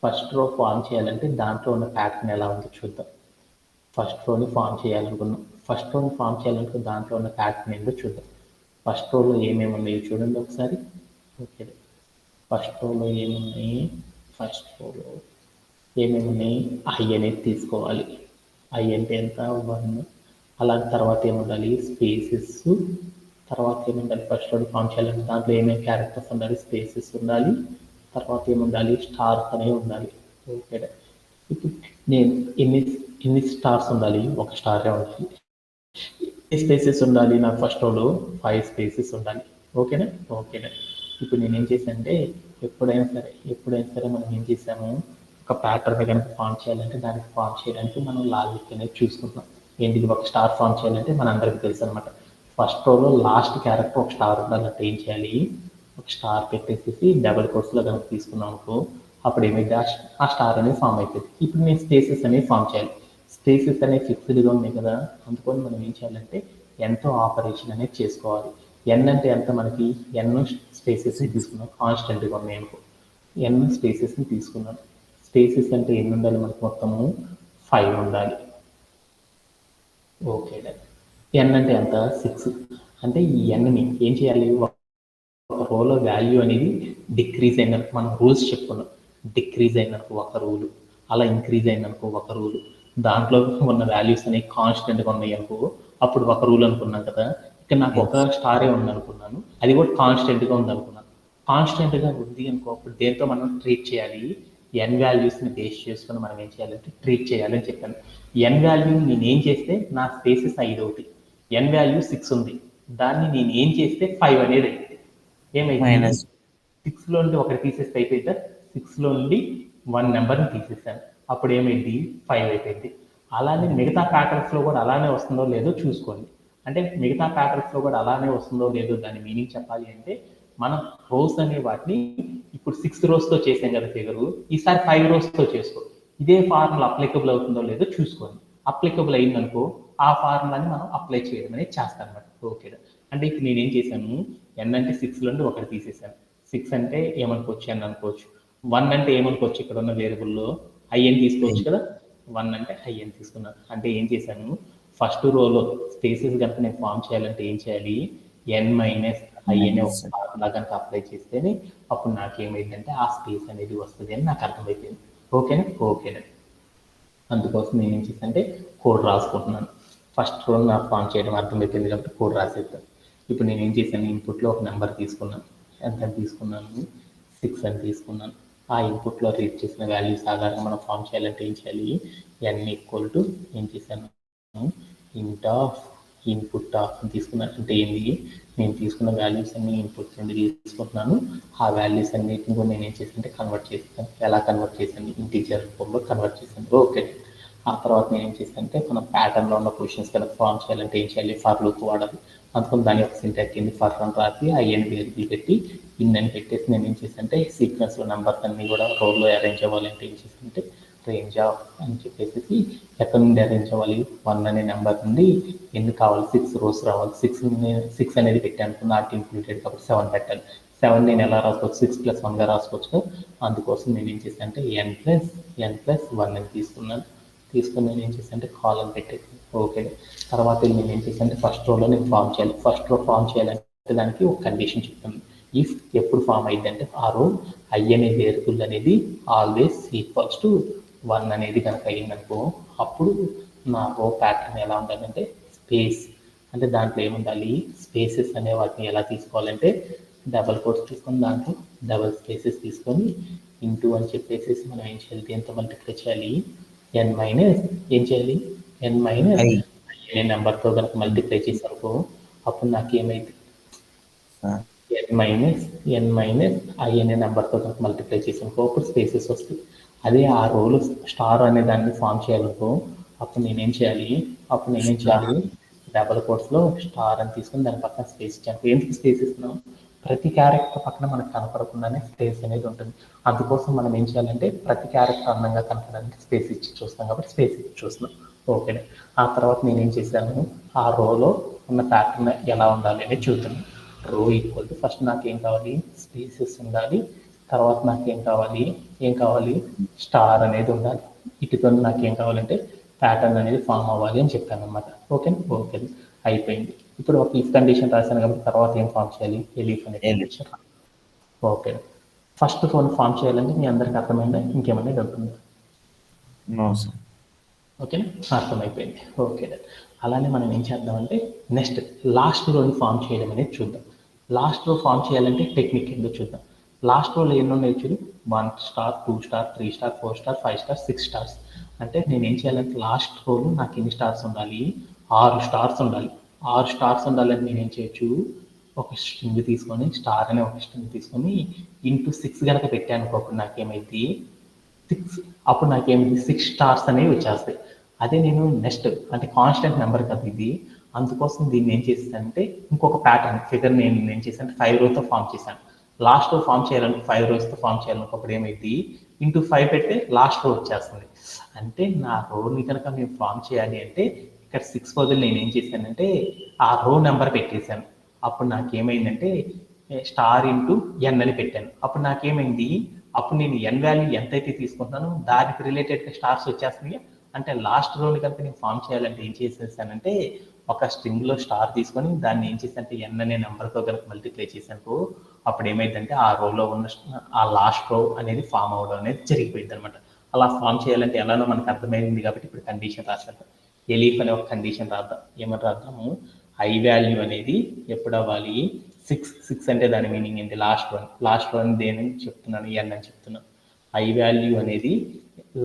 ఫస్ట్ రో ఫామ్ చేయాలంటే దాంట్లో ఉన్న ప్యాటర్న్ ఎలా ఉందో చూద్దాం. ఫస్ట్ రోని ఫామ్ చేయాలనుకున్న దాంట్లో ఉన్న ప్యాటర్న్ ఏంటో చూద్దాం. ఫస్ట్ రోలో ఏమేమి ఉన్నాయో చూడండి ఒకసారి. ఓకే. ఫస్ట్ రోలో ఏమున్నాయి ఐ అనేది తీసుకోవాలి. ఐ అంటే ఎంత 1. అలాగే తర్వాత ఏముండాలి స్పేసెస్. తర్వాత ఏముండాలి ఫస్ట్ రోని ఫామ్ చేయాలంటే దాంట్లో ఏమేమి క్యారెక్టర్స్ ఉండాలి స్పేసెస్ ఉండాలి. తర్వాత ఏముండాలి స్టార్స్ అనేవి ఉండాలి. ఓకే. ఇప్పుడు నేను ఎన్ని స్టార్స్ ఉండాలి ఒక స్టారే ఉండాలి. ఎన్ని స్పేసెస్ ఉండాలి నాకు ఫస్ట్ రోలో 5 స్పేసెస్ ఉండాలి. ఓకేనా? ఓకేనా? ఇప్పుడు నేను ఏం చేశానంటే ఎప్పుడైనా సరే మనం ఏం చేసాము ఒక ప్యాటర్న్ కనుక ఫామ్ చేయాలంటే దానికి ఫామ్ చేయడానికి మనం లాజిక్ అనేది చూసుకుంటున్నాం. ఏంటిది ఒక స్టార్ ఫామ్ చేయాలంటే మన అందరికీ తెలుసు అనమాట. ఫస్ట్ రోలో లాస్ట్ క్యారెక్టర్ ఒక స్టార్ ఉండాలంటే ఏం చేయాలి ఒక స్టార్ పెట్టేసి డబుల్ కోట్స్లో కనుక తీసుకున్నాం అనుకో అప్పుడు ఏమైతే ఆ స్టార్ అనేది ఫామ్ అవుతుంది. ఇప్పుడు నేను స్పేసెస్ అనేవి ఫామ్ చేయాలి. స్పేసెస్ అనేవి ఫిక్స్డ్గా ఉన్నాయి కదా అందుకని మనం ఏం చేయాలంటే ఎంతో ఆపరేషన్ అనేది చేసుకోవాలి. ఎన్ అంటే ఎంత మనకి ఎన్ స్పేసెస్ని తీసుకున్నాం కాన్స్టెంట్గా ఉన్నాయి అనుకో. ఎన్ స్పేసెస్ని తీసుకున్నాం. స్పేసెస్ అంటే ఎన్ని ఉండాలి మనకు మొత్తము 5 ఉండాలి. ఓకే. ఎన్ అంటే ఎంత 6. అంటే ఈ ఎన్ని ఏం చేయాలి ఒక రోలో వాల్యూ అనేది డిక్రీజ్ అయినట్టు మనం రూల్స్ చెప్పుకున్నాం. డిక్రీజ్ అయినట్టు ఒక రూలు, అలా ఇంక్రీజ్ అయినట్టు ఒక రూలు, దాంట్లో ఉన్న వాల్యూస్ అనేవి కాన్స్టెంట్గా ఉన్నాయి అనుకో అప్పుడు ఒక రూల్ అనుకున్నాం కదా. ఇక్కడ నాకు ఒక స్టారే ఉంది అనుకున్నాను, అది కూడా కాన్స్టెంట్గా ఉంది అనుకున్నాను. కాన్స్టెంట్గా ఉంది అనుకో అప్పుడు దేంతో మనం ట్రీట్ చేయాలి ఎన్ వాల్యూస్ని బేస్ చేసుకుని మనం ఏం చేయాలంటే ట్రీట్ చేయాలని చెప్పాను. ఎన్ వాల్యూ నేను ఏం చేస్తే నా స్పేసెస్ 5 అవుతాయి. ఎన్ వాల్యూ 6 ఉంది, దాన్ని నేను ఏం చేస్తే 5 అనేది అయింది. ఏమైంది 6లో నుండి ఒకటి తీసేస్తే అయిపోయిందా 6లో నుండి 1 నెంబర్ని తీసేసాను అప్పుడు ఏమైంది 5 అయిపోయింది. అలానే మిగతా ప్యాటర్న్స్లో కూడా అలానే వస్తుందో లేదో చూసుకోండి. అంటే మిగతా ప్యాటర్న్స్లో కూడా అలానే వస్తుందో లేదో దాని మీనింగ్ చెప్పాలి అంటే మనం రోస్ అనే వాటిని ఇప్పుడు 6 రోస్తో చేసాం కదా ఫిగరు, ఈసారి 5 రోస్తో చేసుకో. ఇదే ఫార్ములా అప్లికబుల్ అవుతుందో లేదో చూసుకోండి. అప్లికబుల్ అయిందనుకో ఆ ఫార్ములాని మనం అప్లై చేయడం అనేది చేస్తాం అనమాట. ఓకే. అంటే ఇప్పుడు నేనేం చేశాను ఎన్ అంటే 6లో నుండి ఒకటి తీసేసాను. 6 అంటే ఏమనుకోవచ్చు ఎన్ అనుకోవచ్చు. 1 అంటే ఏమనుకోవచ్చు ఇక్కడ ఉన్న వేరియబుల్లో ఐ అని తీసుకోవచ్చు కదా. 1 అంటే ఐ అని తీసుకున్నాను. అంటే ఏం చేశాను ఫస్ట్ రోలో స్పేసెస్ కనుక నేను ఫామ్ చేయాలంటే ఏం చేయాలి ఎన్ మైనస్ ఐ అనే ఒక ఫార్ములా కనుక అప్లై చేస్తేనే అప్పుడు నాకు ఏమైందంటే ఆ స్పేస్ అనేది వస్తుంది అని నాకు అర్థమైపోయింది. ఓకేనా? ఓకేనా? అందుకోసం నేను ఏం చేశానంటే కోడ్ రాసుకుంటున్నాను. ఫస్ట్ రో నాకు ఫామ్ చేయడం అర్థమైపోయింది కాబట్టి కోడ్ రాసేస్తాను. ఇప్పుడు నేను ఏం చేశాను, ఇన్పుట్లో ఒక నెంబర్ తీసుకున్నాను. ఎంత తీసుకున్నాను, 6 అని తీసుకున్నాను. ఆ ఇన్పుట్లో రీడ్ చేసిన వాల్యూస్ ఆధారంగా మనం ఫామ్ చేయాలంటే ఏం చేయాలి, n ఈక్వల్ టు ఏం చేశాను, ఇంట్ ఆఫ్ ఇన్పుట్ ఆఫ్ తీసుకున్నాను. అంటే ఏంటి, నేను తీసుకున్న వాల్యూస్ అన్ని ఇన్పుట్ నుండి తీసుకుంటున్నాను. ఆ వాల్యూస్ అన్నిటిని కూడా నేను ఏం చేశానంటే కన్వర్ట్ చేస్తాను. ఎలా కన్వర్ట్ చేశాను, ఇంటీజర్ రూపంలో కన్వర్ట్ చేశాను. ఓకే. ఆ తర్వాత నేను ఏం చేశానంటే మన ప్యాటర్న్లో ఉన్న క్వశ్చన్స్ కనుక ఫామ్ చేయాలంటే ఏం చేయాలి, ఫర్ లూప్ వాడాలి. అందుకని దాని యొక్క సింటాక్స్ ఏంది, ఫర్ అని రాసి ఐఎన్ వేరియబుల్ పెట్టి ఇన్ అని పెట్టేసి నేను ఏం చేశానంటే సీక్వెన్స్లో నెంబర్స్ అన్ని కూడా రోల్లో అరేంజ్ అవ్వాలంటే ఏం చేశానంటే రేంజ్ ఆఫ్ అని చెప్పేసి ఎక్కడి నుండి అరేంజ్ అవ్వాలి, 1 అనే నెంబర్ నుండి ఎన్ని కావాలి, 6 రోస్ రావాలి. 6 అనేది పెట్టాను, నాట్ ఇంక్లూడెడ్ కాబట్టి 7 పెట్టాలి. 7 నేను ఎలా రాసుకోవచ్చు, 6 + 1గా రాసుకోవచ్చు. అందుకోసం నేను ఏం చేశాను అంటే n+1 అని తీసుకుని నేను ఏం చేశాను అంటే కాలం పెట్టేసి ఓకే. తర్వాత నేను ఏం చేశాను అంటే ఫస్ట్ రోలో నేను ఫామ్ చేయాలి. ఫస్ట్ రో ఫామ్ చేయాలంటే దానికి ఒక కండిషన్ చెప్తాను. ఇఫ్ ఎప్పుడు ఫామ్ అయింది అంటే ఆ రో ఐ అనే వేరియబుల్ అనేది ఆల్వేస్ ఈక్వల్స్ టు 1 అనేది కనుక అయిందనుకో, అప్పుడు నా రో ప్యాటర్న్ ఎలా ఉండాలంటే స్పేస్, అంటే దాంట్లో ఏముండాలి, స్పేసెస్ అనే వాటిని ఎలా తీసుకోవాలంటే డబల్ కోట్స్ తీసుకొని దాంట్లో డబల్ స్పేసెస్ తీసుకొని ఇంటూ అని చెప్పేసి మనం ఏం చేయాలి, దీంతో మల్టిప్లై చేయాలి. n మైనస్ ఏం చేయాలి, n మైనస్ ఐ అనే నెంబర్తో కనుక మల్టిప్లై చేసారనుకో, అప్పుడు నాకు ఏమైంది, n మైనస్ ఐ అనే నెంబర్తో కనుక మల్టిప్లై చేసానుకో అప్పుడు స్పేసెస్ వస్తాయి. అదే ఆ రోలు స్టార్ అనే దాన్ని ఫామ్ చేయాలనుకో, అప్పుడు నేనేం చేయాలి, డబల్ కోట్స్లో స్టార్ అని తీసుకొని దాని పక్కన స్పేస్ ఇచ్చాను. ఎందుకు స్పేస్ ఇస్తున్నాం, ప్రతి క్యారెక్టర్ పక్కన మనకు కనపడకుండానే స్పేస్ అనేది ఉంటుంది. అందుకోసం మనం ఏం చేయాలంటే ప్రతి క్యారెక్టర్ అందంగా కనపడడానికి స్పేస్ ఇచ్చి చూస్తాం కాబట్టి స్పేస్ ఇచ్చి చూస్తున్నాం. ఓకే. ఆ తర్వాత నేనేం చేశాను, ఆ రోలో ఉన్న ప్యాటర్న్ ఎలా ఉండాలి అనేది చూద్దాం. రో ఈక్వల్ టు ఫస్ట్ నాకు ఏం కావాలి, స్పేసెస్ ఉండాలి. తర్వాత నాకు ఏం కావాలి స్టార్ అనేది ఉండాలి. ఇటుతో నాకు ఏం కావాలంటే ప్యాటర్న్ అనేది ఫామ్ అవ్వాలి అని చెప్పాను అనమాట. ఓకే అయిపోయింది. ఇప్పుడు ఒక ఇఫ్ కండిషన్ రాశాను కాబట్టి తర్వాత ఏం ఫామ్ చేయాలి, ఎలీఫ్ అనే కండిషన్. ఓకే. ఫస్ట్ ఫోన్ ఫామ్ చేయాలంటే మీ అందరికి అర్థమైందా, ఇంకేమైనా డౌట్ ఉందా? No sir. ఓకేనా, అర్థమైపోయింది. ఓకే. అలానే మనం ఏం చేద్దామంటే నెక్స్ట్ లాస్ట్ రోని ఫామ్ చేయడం అనేది చూద్దాం. లాస్ట్ రో ఫామ్ చేయాలంటే టెక్నిక్ ఏందో చూద్దాం. లాస్ట్ రోలో ఎన్ని ఉన్నాయి చూడు, 1 star 2 star 3 star 4 star 5 star 6 stars. అంటే నేను ఏం చేయాలంటే లాస్ట్ రోలో నాకు ఎన్ని స్టార్స్ ఉండాలి, 6 స్టార్స్ ఉండాలి. 6 స్టార్స్ ఉండాలని నేను ఏం చేయొచ్చు, ఒక స్ట్రింగ్ తీసుకొని స్టార్ అనే ఒక స్ట్రింగ్ తీసుకొని ఇంటూ 6 కనుక పెట్టాను అనుకోకుండా నాకేమైంది 6, అప్పుడు నాకేమైంది 6 స్టార్స్ అనేవి వచ్చేస్తాయి. అదే నేను నెక్స్ట్ అంటే కాన్స్టెంట్ నెంబర్ కదా ఇది, అందుకోసం దీన్ని ఏం చేశానంటే ఇంకొక ప్యాటర్న్ ఫిగర్ నేను ఏం చేశాను 5 రోతో ఫామ్ చేశాను. లాస్ట్ రో ఫామ్ చేయాలంటే 5 రోస్తో ఫామ్ చేయాలనుకోప్పుడు ఏమైంది, ఇంటూ 5 పెడితే లాస్ట్ రో వచ్చేస్తుంది. అంటే నా రోని కనుక మేము ఫామ్ చేయాలి అంటే ఇక్కడ 6 బదులు నేను ఏం చేశానంటే ఆ రో నెంబర్ పెట్టేశాను. అప్పుడు నాకేమైందంటే స్టార్ ఇంటూ ఎన్ అని పెట్టాను. అప్పుడు నాకేమైంది, అప్పుడు నేను ఎన్ వాల్యూ ఎంతైతే తీసుకుంటున్నానో దానికి రిలేటెడ్గా స్టార్స్ వచ్చేస్తున్నాయి. అంటే లాస్ట్ రోని కనుక నేను ఫామ్ చేయాలంటే ఏం చేసేసానంటే ఒక స్ట్రింగ్లో స్టార్ తీసుకొని దాన్ని ఏం చేశానంటే ఎన్ అనే నెంబర్తో కనుక మల్టిప్లై చేశాను. అప్పుడు ఏమైందంటే ఆ రోలో ఉన్న ఆ లాస్ట్ రో అనేది ఫామ్ అవ్వడం అనేది జరిగిపోయింది అనమాట. అలా ఫామ్ చేయాలంటే ఎలానో మనకు అర్థమైంది కాబట్టి ఇప్పుడు కండిషన్ రాశాను. ఎలీఫ్ అనే ఒక కండిషన్ రాద్దాం. ఏమని రాద్దాము, ఐ వాల్యూ అనేది ఎప్పుడు అవ్వాలి, 6 అంటే దాని మీనింగ్ ఏంటి, లాస్ట్ వన్ దేని చెప్తున్నాను, ఎన్ అని చెప్తున్నాను. ఐ వాల్యూ అనేది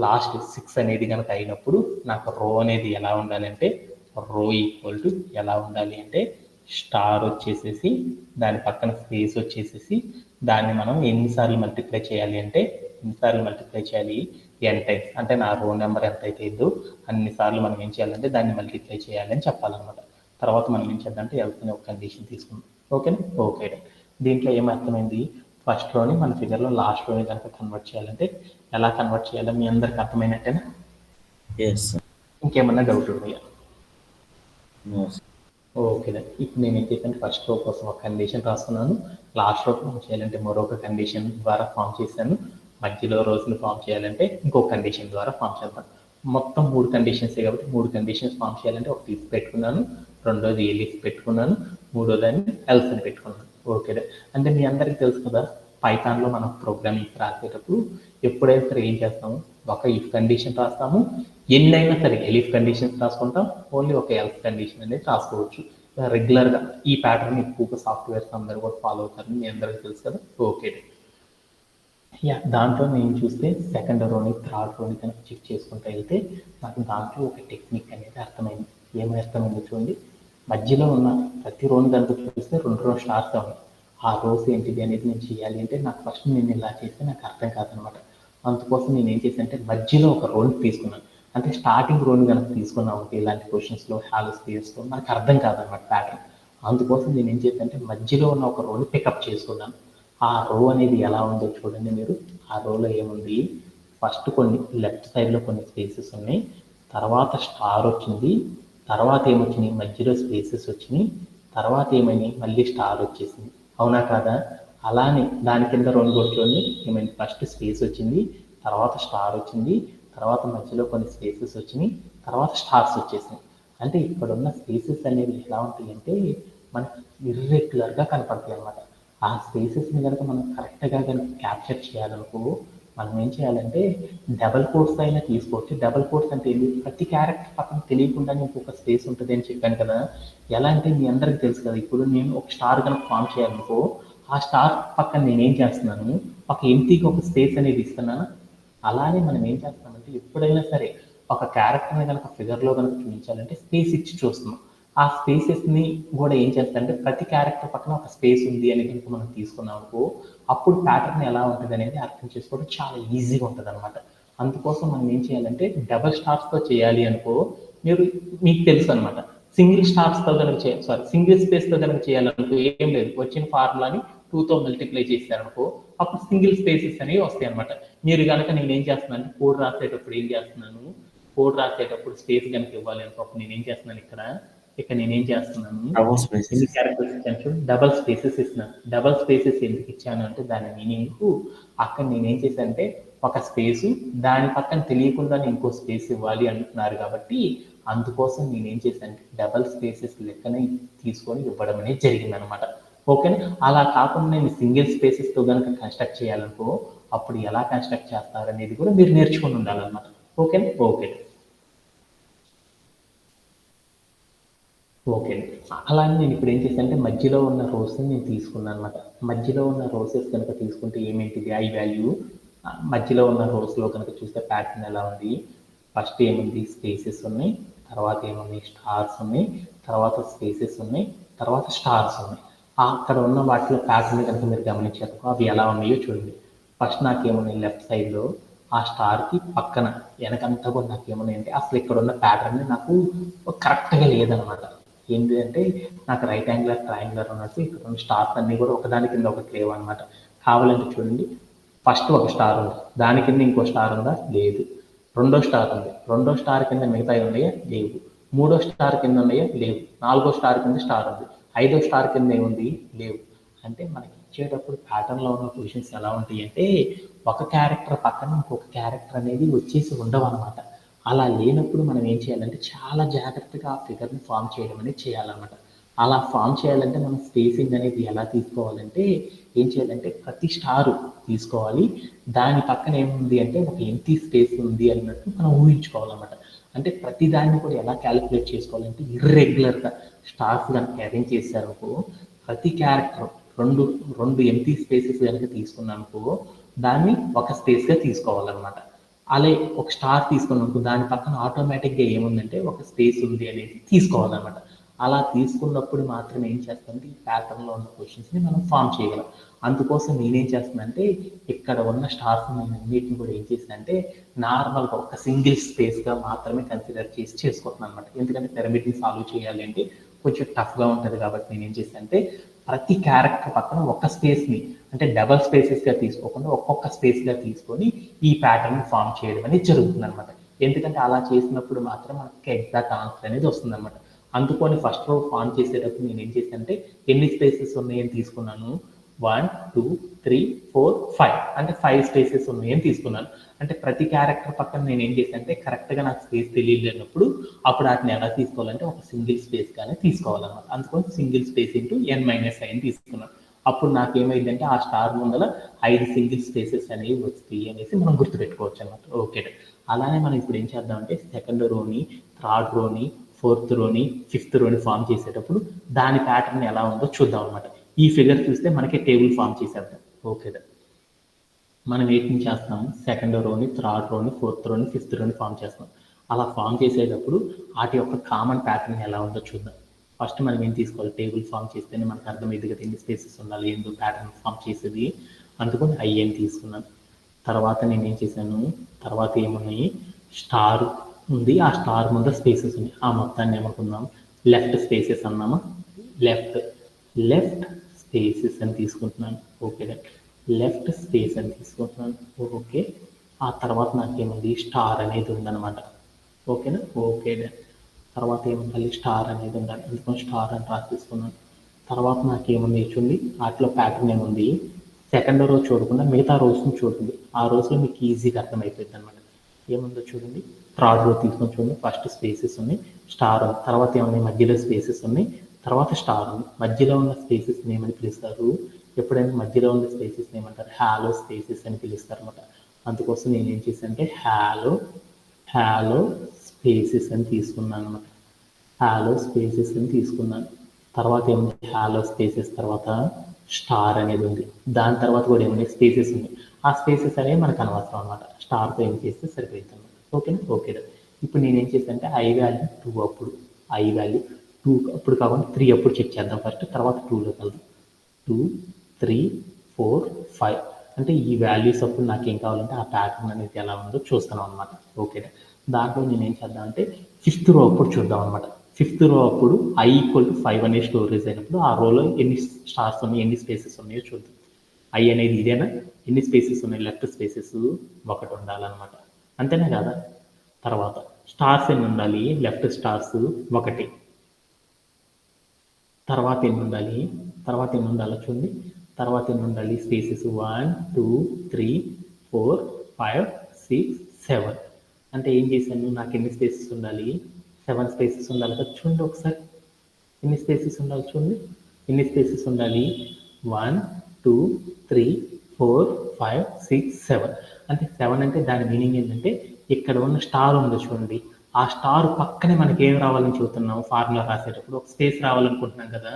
లాస్ట్ 6 అనేది కనుక అయినప్పుడు నాకు రో అనేది ఎలా ఉండాలంటే రో ఈక్వల్ టు ఎలా ఉండాలి అంటే స్టార్ వచ్చేసేసి దాని పక్కన స్పేస్ వచ్చేసేసి దాన్ని మనం ఎన్నిసార్లు మల్టిప్లై చేయాలి అంటే ఎన్ టైమ్స్, అంటే నా రో నెంబర్ ఎంత అయితే ఇద్దో అన్నిసార్లు మనం ఏం చేయాలంటే దాన్ని మల్టిప్లై చేయాలి అని చెప్పాలన్నమాట. తర్వాత మనం ఏం చేద్దామంటే వెళ్తున్న ఒక కండిషన్ తీసుకుందాం. ఓకేనా, ఓకే. దీంట్లో ఏం అర్థమైంది, ఫస్ట్ రోని మన ఫిగర్లో లాస్ట్ రోని కనుక కన్వర్ట్ చేయాలంటే ఎలా కన్వర్ట్ చేయాలో మీ అందరికి అర్థమైనట్టేనా? ఇంకేమన్నా డౌట్ ఉన్నాయా? ఓకే. ఇప్పుడు నేను ఏం చేశాను, ఫస్ట్ రో కోసం ఒక కండిషన్ రాస్తున్నాను, లాస్ట్ రో ఫామ్ చేయాలంటే మరొక కండిషన్ ద్వారా ఫామ్ చేశాను, మధ్యలో రోజులు ఫామ్ చేయాలంటే ఇంకొక కండిషన్ ద్వారా ఫామ్ చేద్దాం. మొత్తం 3 కండిషన్సే కాబట్టి 3 కండిషన్స్ ఫామ్ చేయాలంటే ఒకటి ఇఫ్ పెట్టుకున్నాను, రెండోది ఎలిఫ్ పెట్టుకున్నాను, మూడోదాన్ని ఎల్స్ అని పెట్టుకున్నాను. ఓకే. అంటే మీ అందరికీ తెలుసు కదా, పైథాన్లో మనం ప్రోగ్రామింగ్ రాసేటప్పుడు ఎప్పుడైనా సరే ఏం చేస్తాము, ఒక ఇఫ్ కండిషన్ రాస్తాము, ఎన్నైనా సరే ఎలిఫ్ కండిషన్స్ రాసుకుంటాం, ఓన్లీ ఒక ఎల్స్ కండిషన్ అనేది రాసుకోవచ్చు. రెగ్యులర్గా ఈ ప్యాటర్న్ ఎక్కువగా సాఫ్ట్వేర్స్ అందరూ కూడా ఫాలో అవుతారని మీ అందరికీ తెలుసు కదా. ఓకే, దాంట్లో నేను చూస్తే సెకండ్ రోని థర్డ్ రోని కనుక చెక్ చేసుకుంటూ వెళ్తే నాకు దాంట్లో ఒక టెక్నిక్ అనేది అర్థమైంది. ఏమీ అర్థమైంది చూడండి, మధ్యలో ఉన్న ప్రతి రోని కనుక చూస్తే 2 స్టార్స్ ఉన్నాయి. ఆ రోస్ ఏంటిది అనేది నేను చేయాలి అంటే నాకు ఫస్ట్ నేను ఇలా చేస్తే నాకు అర్థం కాదనమాట. అందుకోసం నేను ఏం చేశాను అంటే మధ్యలో ఒక రోని తీసుకున్నాను. అంటే స్టార్టింగ్ రోని కనుక తీసుకున్నాం అంటే ఇలాంటి క్వశ్చన్స్లో హాలోస్పియర్స్లో మనకు అర్థం కాదనమాట ప్యాటర్న్. అందుకోసం నేను ఏం చేశాను అంటే మధ్యలో ఉన్న ఒక రోని పికప్ చేసుకున్నాను. ఆ రో అనేది ఎలా ఉందో చూడండి మీరు. ఆ రోలో ఏముంది, ఫస్ట్ కొన్ని లెఫ్ట్ సైడ్లో కొన్ని స్పేసెస్ ఉన్నాయి, తర్వాత స్టార్ వచ్చింది, తర్వాత ఏమొచ్చినాయి మధ్యలో స్పేసెస్ వచ్చినాయి, తర్వాత ఏమైనాయి మళ్ళీ స్టార్ వచ్చేసింది. అవునా కాదా? అలానే దాని కింద రెండు కూడా చూడండి, ఏమైంది, ఫస్ట్ స్పేస్ వచ్చింది, తర్వాత స్టార్ వచ్చింది, తర్వాత మధ్యలో కొన్ని స్పేసెస్ వచ్చినాయి, తర్వాత స్టార్స్ వచ్చేసినాయి. అంటే ఇక్కడ ఉన్న స్పేసెస్ అనేవి ఎలా ఉంటాయి అంటే మనకి ఇర్రెగ్యులర్గా కనపడతాయి అన్నమాట. ఆ స్పేసెస్ని కనుక మనం కరెక్ట్గా కనుక క్యాప్చర్ చేయాలనుకో మనం ఏం చేయాలంటే డబల్ కోట్స్ అయినా తీసుకోవచ్చు. డబల్ కోట్స్ అంటే ఏంటి, ప్రతి క్యారెక్టర్ పక్కన తెలియకుండానే ఇంకొక స్పేస్ ఉంటుంది అని చెప్పాను కదా. ఎలా అంటే మీ అందరికీ తెలుసు కదా, ఇప్పుడు నేను ఒక స్టార్ కనుక ఫామ్ చేయాలనుకో ఆ స్టార్ పక్కన నేనేం చేస్తున్నాను, ఒక ఎంటీకి ఒక స్పేస్ అనేది ఇస్తున్నాను. అలానే మనం ఏం చేస్తామంటే ఎప్పుడైనా సరే ఒక క్యారెక్టర్ని కనుక ఫిగర్లో కనుక చూపించాలంటే స్పేస్ ఇచ్చి చూస్తున్నాం. ఆ స్పేసెస్ని కూడా ఏం చేస్తారంటే ప్రతి క్యారెక్టర్ పక్కన ఒక స్పేస్ ఉంది అని కనుక మనం తీసుకున్నాం అనుకో అప్పుడు ప్యాటర్న్ ఎలా ఉంటుంది అనేది అర్థం చేసుకోవడం చాలా ఈజీగా ఉంటుంది అనమాట. అందుకోసం మనం ఏం చేయాలంటే డబల్ స్టార్స్తో చేయాలి అనుకో మీరు మీకు తెలుసు అనమాట. సింగిల్ స్టార్స్తో కనుక సింగిల్ స్పేస్తో కనుక చేయాలనుకో ఏం లేదు, వచ్చిన ఫార్ములాని 2తో మల్టిప్లై చేశారనుకో అప్పుడు సింగిల్ స్పేసెస్ అనేవి వస్తాయి అనమాట. మీరు కనుక నేను ఏం చేస్తున్నాను, కోడ్ రాసేటప్పుడు ఏం చేస్తున్నాను, కోడ్ రాసేటప్పుడు స్పేస్ కనుక ఇవ్వాలి అనుకో అప్పుడు నేనేం చేస్తున్నాను, ఇక్కడ నేనేం చేస్తున్నాను, ఎన్ని క్యారెక్టర్స్ ఇచ్చాను, డబల్ స్పేసెస్ ఇస్తున్నాను. డబల్ స్పేసెస్ ఎందుకు ఇచ్చాను అంటే దాని మీనింగ్ అక్కడ నేనేం చేశానంటే ఒక స్పేసు దాని పక్కన తెలియకుండా ఇంకో స్పేస్ ఇవ్వాలి అంటున్నారు కాబట్టి అందుకోసం నేనేం చేశాను డబల్ స్పేసెస్ లెక్కనే తీసుకొని ఇవ్వడం అనేది జరిగింది అనమాట. ఓకేనా? అలా కాకుండా నేను సింగిల్ స్పేసెస్తో కనుక కన్స్ట్రక్ట్ చేయాలనుకో అప్పుడు ఎలా కన్స్ట్రక్ట్ చేస్తారు అనేది కూడా మీరు నేర్చుకుని ఉండాలన్నమాట. ఓకేనా? ఓకే, అలానే నేను ఇప్పుడు ఏం చేశానంటే మధ్యలో ఉన్న రోస్ని నేను తీసుకున్నాను అనమాట. మధ్యలో ఉన్న రోసెస్ కనుక తీసుకుంటే ఏమేంటిది ఐ వాల్యూ, మధ్యలో ఉన్న రోస్లో కనుక చూస్తే ప్యాటర్న్ ఎలా ఉంది, ఫస్ట్ ఏముంది స్పేసెస్ ఉన్నాయి, తర్వాత ఏమున్నాయి స్టార్స్ ఉన్నాయి, తర్వాత స్పేసెస్ ఉన్నాయి, తర్వాత స్టార్స్ ఉన్నాయి. అక్కడ ఉన్న వాటిలో ప్యాటర్న్ కనుక మీరు గమనించారు అవి ఎలా ఉన్నాయో చూడండి. ఫస్ట్ నాకేమున్నాయి లెఫ్ట్ సైడ్లో ఆ స్టార్కి పక్కన వెనకంతా కూడా నాకు ఏమున్నాయి అంటే అసలు ఇక్కడ ఉన్న ప్యాటర్న్ నాకు కరెక్ట్గా లేదనమాట. ఏంటి అంటే నాకు రైట్ యాంగులర్ ట్రయాంగులర్ ఉన్నట్టు ఇక్కడ ఉన్న స్టార్స్ అన్నీ కూడా ఒకదాని కింద ఒకటి లేవు అనమాట. కావాలంటే చూడండి, ఫస్ట్ ఒక స్టార్ ఉంది, దాని కింద ఇంకో స్టార్ ఉందా, లేదు. రెండో స్టార్ ఉంది, రెండో స్టార్ కింద మిగతాయి ఉన్నాయా, లేవు. మూడో స్టార్ కింద ఉన్నాయా, లేవు. నాలుగో స్టార్ కింద స్టార్ ఉంది, ఐదో స్టార్ కింద ఏముంది, లేవు. అంటే మనకి ఇచ్చేటప్పుడు ప్యాటర్న్లో ఉన్న పొజిషన్స్ ఎలా ఉంటాయి అంటే ఒక క్యారెక్టర్ పక్కన ఇంకొక క్యారెక్టర్ అనేది వచ్చేసి ఉండవు అనమాట. అలా లేనప్పుడు మనం ఏం చేయాలంటే చాలా జాగ్రత్తగా ఆ ఫిగర్ని ఫామ్ చేయడం అనేది చేయాలన్నమాట. అలా ఫామ్ చేయాలంటే మనం స్పేసింగ్ అనేది ఎలా తీసుకోవాలంటే ఏం చేయాలంటే ప్రతి స్టారు తీసుకోవాలి, దాని పక్కన ఏముంది అంటే ఒక ఎంటీ స్పేస్ ఉంది అన్నట్టు మనం ఊహించుకోవాలన్నమాట. అంటే ప్రతి దాన్ని కూడా ఎలా క్యాలిక్యులేట్ చేసుకోవాలంటే ఇర్రెగ్యులర్గా స్టార్స్ కనుక అరేంజ్ చేశారనుకో ప్రతి క్యారెక్టర్ రెండు రెండు ఎంటీ స్పేసెస్ కనుక తీసుకున్నానుకో దాన్ని ఒక స్పేస్గా తీసుకోవాలన్నమాట. అలా ఒక స్టార్ తీసుకున్నప్పుడు దాని పక్కన ఆటోమేటిక్గా ఏముందంటే ఒక స్పేస్ ఉంది అనేది తీసుకోవాలన్నమాట. అలా తీసుకున్నప్పుడు మాత్రం ఏం చేస్తామంటే ఈ ప్యాటర్న్లో ఉన్న క్వశ్చన్స్ని మనం ఫామ్ చేయగలం. అందుకోసం నేనేం చేస్తానంటే ఇక్కడ ఉన్న స్టార్స్ నేను అన్నిటిని కూడా ఏం చేశానంటే నార్మల్గా ఒక సింగిల్ స్పేస్గా మాత్రమే కన్సిడర్ చేసి చేసుకుంటున్నాను అనమాట. ఎందుకంటే పిరమిడ్ని సాల్వ్ చేయాలి అంటే కొంచెం టఫ్గా ఉంటుంది కాబట్టి నేను ఏం చేశానంటే ప్రతి క్యారెక్టర్ పక్కన ఒక స్పేస్ని అంటే డబల్ స్పేసెస్గా తీసుకోకుండా ఒక్కొక్క స్పేస్గా తీసుకొని ఈ ప్యాటర్న్ ఫామ్ చేయడం అనేది జరుగుతుంది అనమాట. ఎందుకంటే అలా చేసినప్పుడు మాత్రం మనకి ఎగ్జాక్ట్ ఆన్సర్ అనేది వస్తుంది అనమాట. అందుకని ఫస్ట్ రో ఫామ్ చేసేటప్పుడు నేను ఏం చేశానంటే ఎన్ని స్పేసెస్ ఉన్నాయని తీసుకున్నాను, 1 2 3 4 5 అంటే 5 స్పేసెస్ ఉన్నాయని తీసుకున్నాను. అంటే ప్రతి క్యారెక్టర్ పక్కన నేను ఏం చేశానంటే కరెక్ట్గా నాకు స్పేస్ తెలియలేనప్పుడు అప్పుడు వాటిని ఎలా తీసుకోవాలంటే ఒక సింగిల్ స్పేస్గానే తీసుకోవాలన్నమాట. అందుకని సింగిల్ స్పేస్ ఇంటూ n-i అని తీసుకున్నాను. అప్పుడు నాకు ఏమైందంటే ఆ స్టార్ ముందర 5 సింగిల్ స్పేసెస్ అనేవి వస్తాయి అనేసి మనం గుర్తుపెట్టుకోవచ్చు అనమాట. ఓకే, అలానే మనం ఇప్పుడు ఏం చేద్దామంటే సెకండ్ రోని, థర్డ్ రోని, ఫోర్త్ రోని ఫిఫ్త్ రోని ఫామ్ చేసేటప్పుడు దాని ప్యాటర్న్ ఎలా ఉందో చూద్దాం అనమాట. ఈ ఫిగర్ చూస్తే మనకి టేబుల్ ఫామ్ చేసేద్దాం. ఓకే, మనం ఏం చేస్తాం, సెకండ్ రోని, థర్డ్ రోని, ఫోర్త్ రోని, ఫిఫ్త్ రోని ఫామ్ చేస్తాం. అలా ఫామ్ చేసేటప్పుడు వాటి యొక్క కామన్ ప్యాటర్న్ ఎలా ఉందో చూద్దాం. ఫస్ట్ మనం ఏం తీసుకోవాలి, టేబుల్ ఫామ్ చేస్తేనే మనకు అర్థమైంది కదా ఎన్ని స్పేసెస్ ఉండాలి, ఏందో ప్యాటర్న్ ఫామ్ చేసేది. అందుకని ఐఎన్ తీసుకున్నాను. తర్వాత నేను ఏం చేశాను, తర్వాత ఏమున్నాయి, స్టార్ ఉంది, ఆ స్టార్ ముందు స్పేసెస్ ఉన్నాయి. ఆ మొత్తాన్ని ఏమనుకుందాం, లెఫ్ట్ స్పేసెస్ అన్నామా, లెఫ్ట్ లెఫ్ట్ స్పేసెస్ అని తీసుకుంటున్నాను. ఓకే, లెఫ్ట్ స్పేస్ అని తీసుకుంటున్నాను. ఓకే, ఆ తర్వాత నాకేముంది, స్టార్ అనేది ఉందన్నమాట. ఓకేనా, ఓకే, తర్వాత ఏముండాలి, స్టార్ అనేది ఉండాలి. అందుకని స్టార్ అని రాసేసుకున్నాను. తర్వాత నాకేముంది చూడండి, వాటిలో ప్యాటర్న్ ఏముంది, సెకండ్ రో చూడకుండా మిగతా రోజుని చూడండి. ఆ రోజులో మీకు ఈజీగా అర్థమైపోయింది అనమాట. ఏముందో చూడండి, థర్డ్ రో తీసుకొని చూడండి, ఫస్ట్ స్పేసెస్ ఉన్నాయి, స్టార్ ఉంది, తర్వాత ఏమున్నాయి, మధ్యలో స్పేసెస్ ఉన్నాయి, తర్వాత స్టార్ ఉంది. మధ్యలో ఉన్న స్పేసెస్ని ఏమని పిలుస్తారు, ఎప్పుడైనా మధ్యలో ఉన్న స్పేసెస్ని ఏమంటారు, హ్యాలో స్పేసెస్ అని పిలుస్తారు అనమాట. అందుకోసం నేను ఏం చేశాను అంటే హ్యాలో స్పేసెస్ అని తీసుకున్నాను అనమాట. హ్యాలో స్పేసెస్ అని తీసుకున్నాను. తర్వాత ఏముంది, హ్యాలో స్పేసెస్ తర్వాత స్టార్ అనేది ఉంది. దాని తర్వాత కూడా ఏముంది, స్పేసెస్ ఉంది. ఆ స్పేసెస్ అనేవి మనకు అనవసరం అనమాట. స్టార్తో ఏం చేస్తే సరిపోతుంది అనమాట. ఓకేనా, ఓకే. ఇప్పుడు నేను ఏం చేశాను అంటే ఐ వాల్యూ 2 అప్పుడు, ఐ వాల్యూ 2 అప్పుడు కాకుండా 3 అప్పుడు చెక్ చేద్దాం ఫస్ట్, తర్వాత 2లోకి వెళ్దాం. 2, 3, 4, 5 అంటే ఈ వాల్యూస్ అప్పుడు నాకు ఏం కావాలంటే ఆ ప్యాటర్న్ అనేది ఎలా ఉందో చూస్తున్నాం అనమాట. ఓకే, దాంట్లో నేను ఏం చేద్దాం అంటే ఫిఫ్త్ రో అప్పుడు చూద్దాం అనమాట. ఫిఫ్త్ రో అప్పుడు ఐ ఈక్వల్ టు 5 అనేది స్టోరేజ్ అయినప్పుడు ఆ రోలో ఎన్ని స్టార్స్ ఉన్నాయి, ఎన్ని స్పేసెస్ ఉన్నాయో చూద్దాం. ఐ అనేది ఇదేనా, ఎన్ని స్పేసెస్ ఉన్నాయి, లెఫ్ట్ స్పేసెస్ 1 ఉండాలన్నమాట. అంతేనా కదా. తర్వాత స్టార్స్ ఎన్ని ఉండాలి, లెఫ్ట్ స్టార్స్ 1. తర్వాత ఎన్ని ఉండాలి, చూడండి, తర్వాత ఎన్ని ఉండాలి, స్పేసెస్ 1, 2, 3, 4, 5, 6, 7. అంటే ఏం చేశాను, నాకు ఎన్ని స్పేసెస్ ఉండాలి, 7 స్పేసెస్ ఉండాలి కదా. చూడండి ఒకసారి ఎన్ని స్పేసెస్ ఉండాలి, చూడండి ఎన్ని స్పేసెస్ ఉండాలి, 1, 2, 3, 4, 5, 6, 7. అంటే 7 అంటే దాని మీనింగ్ ఏంటంటే ఇక్కడ ఉన్న స్టార్ ఉంది చూడండి, ఆ స్టార్ పక్కనే మనకి ఏం రావాలని చూస్తున్నాం, ఫార్ములా రాసేటప్పుడు ఒక స్పేస్ రావాలనుకుంటున్నాం కదా.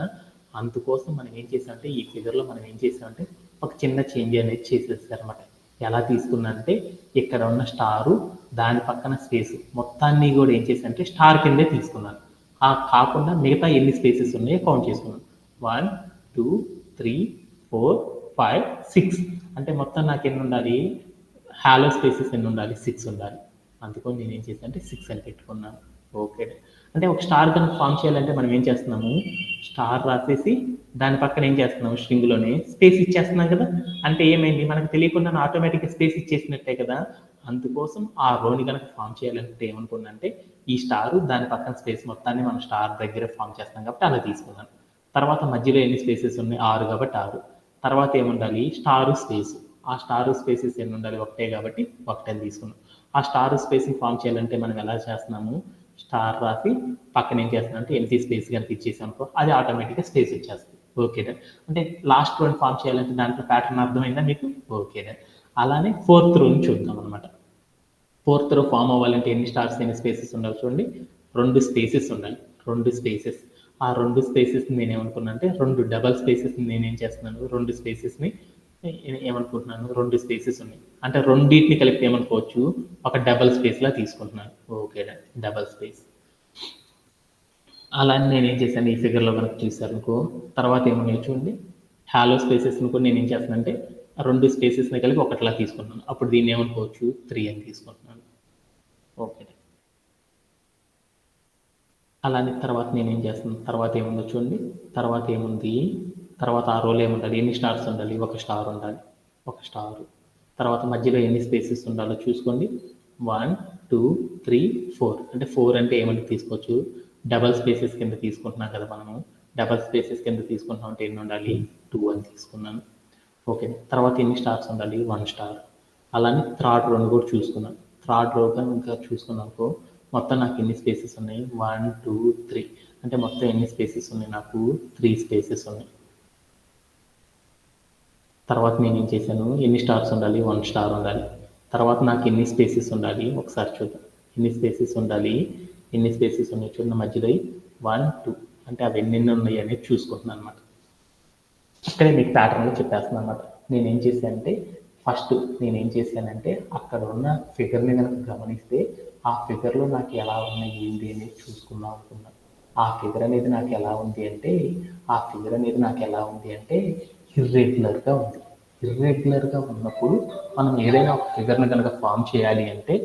అందుకోసం మనం ఏం చేసామంటే ఈ ఫిగర్లో మనం ఏం చేసామంటే ఒక చిన్న చేంజ్ అనేది చేసేసారనమాట. ఎలా తీసుకున్నానంటే ఇక్కడ ఉన్న స్టారు దాని పక్కన స్పేస్ మొత్తాన్ని కూడా ఏం చేశానంటే స్టార్ కిందే తీసుకున్నాను. ఆ కాకుండా మిగతా ఎన్ని స్పేసెస్ ఉన్నాయో కౌంట్ చేసుకున్నాను. 1, 2, 3, 4, 5, 6 అంటే మొత్తం నాకు ఎన్ని ఉండాలి, హాలో స్పేసెస్ ఎన్ని ఉండాలి, 6 ఉండాలి. అందుకని నేను ఏం చేశాను అంటే 6 అని పెట్టుకున్నాను. ఓకే, అంటే ఒక స్టార్ కనుక ఫామ్ చేయాలంటే మనం ఏం చేస్తున్నాము, స్టార్ రాసేసి దాని పక్కన ఏం చేస్తున్నాము, స్ట్రింగ్లోనే స్పేస్ ఇచ్చేస్తున్నాం కదా. అంటే ఏమైంది, మనకు తెలియకుండా ఆటోమేటిక్గా స్పేస్ ఇచ్చేసినట్టే కదా. అందుకోసం ఆ రోని కనుక ఫామ్ చేయాలంటే ఏమనుకున్నా అంటే ఈ స్టార్ దాని పక్కన స్పేస్ మొత్తాన్ని మనం స్టార్ దగ్గర ఫామ్ చేస్తాం కాబట్టి అలా తీసుకున్నాను. తర్వాత మధ్యలో ఎన్ని స్పేసెస్ ఉన్నాయి, 6 కాబట్టి 6. తర్వాత ఏముండాలి, స్టార్ స్పేస్, ఆ స్టార్ స్పేసెస్ ఎన్ని ఉండాలి, 1 కాబట్టి 1 అని తీసుకున్నాం. ఆ స్టార్ స్పేస్ని ఫామ్ చేయాలంటే మనం ఎలా చేస్తున్నాము, స్టార్ రాసి పక్కన ఏం చేస్తున్నాం అంటే ఎంటీ స్పేస్ కనుక ఇచ్చేసాం అనుకో అది ఆటోమేటిక్గా స్పేస్ ఇచ్చేస్తుంది. ఓకే, అంటే లాస్ట్ రోని ఫామ్ చేయాలంటే దాంట్లో ప్యాటర్న్ అర్థమైందా మీకు. ఓకే, అలానే ఫోర్త్ రోని చూద్దాం అనమాట. ఫోర్త్ రో ఫామ్ అవ్వాలంటే ఎన్ని స్టార్స్, ఎన్ని స్పేసెస్ ఉండాలి చూడండి, 2 స్పేసెస్ ఉండాలి, 2 స్పేసెస్. ఆ 2 స్పేసెస్ నేనేమనుకున్నా అంటే 2 డబల్ స్పేసెస్ నేనేం చేస్తున్నాను, 2 స్పేసెస్ని ఏమనుకుంటున్నాను, 2 స్పేసెస్ ఉన్నాయి అంటే రెండింటిని కలిపి ఏమనుకోవచ్చు, ఒక డబల్ స్పేస్లా తీసుకుంటున్నాను. Okay, double space. అలా నేను ఏం చేశాను, ఈ ఫిగర్లో కనుక చూసారు అనుకో, తర్వాత ఏమన్నా చూడండి, హాలో స్పేసెస్ని కూడా నేను ఏం చేస్తున్నాను అంటే 2 స్పేసెస్ని కలిపి ఒకటిలా తీసుకుంటున్నాను. అప్పుడు దీన్ని ఏమనుకోవచ్చు, 3 అని తీసుకుంటున్నాను. ఓకే, అలానే తర్వాత నేను ఏం చేస్తున్నాను, తర్వాత ఏముందో చూడండి, తర్వాత ఏముంది, తర్వాత ఆ రోల్ ఏముండాలి, ఎన్ని స్టార్స్ ఉండాలి, 1 స్టార్ ఉండాలి, 1 స్టార్. తర్వాత మధ్యలో ఎన్ని స్పేసెస్ ఉండాలో చూసుకోండి, 1, 2, 3, 4 అంటే 4 అంటే ఏమని తీసుకోవచ్చు, డబల్ స్పేసెస్ కింద తీసుకుంటున్నాం కదా మనము. డబల్ స్పేసెస్ కింద తీసుకుంటున్నాం అంటే ఎన్ని ఉండాలి, 2 అని తీసుకున్నాను. ఓకే, తర్వాత ఎన్ని స్టార్స్ ఉండాలి, 1 స్టార్. అలానే థర్డ్ రోని కూడా చూసుకున్నాను. థర్డ్ రో ఇంకా చూసుకున్నాకో మొత్తం నాకు ఎన్ని స్పేసెస్ ఉన్నాయి, 1, 2, 3 అంటే మొత్తం ఎన్ని స్పేసెస్ ఉన్నాయి, నాకు 3 స్పేసెస్ ఉన్నాయి. తర్వాత నేను ఏం చేశాను, ఎన్ని స్టార్స్ ఉండాలి, 1 స్టార్ ఉండాలి. తర్వాత నాకు ఎన్ని స్పేసెస్ ఉండాలి ఒకసారి చూద్దాం, ఎన్ని స్పేసెస్ ఉండాలి, ఎన్ని స్పేసెస్ ఉన్నాయి చూడండి, మధ్యలో 1 2 అంటే అవి ఎన్ని ఉన్నాయి అనేది చూసుకుంటున్నాను అనమాట. ఇక్కడే మీకు ప్యాటర్న్లో చెప్పేస్తున్నాను అనమాట. నేనేం చేశానంటే ఫస్ట్ నేనేం చేశానంటే అక్కడ ఉన్న ఫిగర్ని కనుక గమనిస్తే ఆ ఫిగర్లో నాకు ఎలా ఉన్నాయి ఏంటి అనేది చూసుకుందాం అనుకున్నాను. ఆ ఫిగర్ అనేది నాకు ఎలా ఉంది అంటే ఇర్రెగ్యులర్గా ఉంది. ఇర్రెగ్యులర్గా ఉన్నప్పుడు మనం ఏదైనా ఒక ఫిగర్ని కనుక ఫామ్ చేయాలి అంటే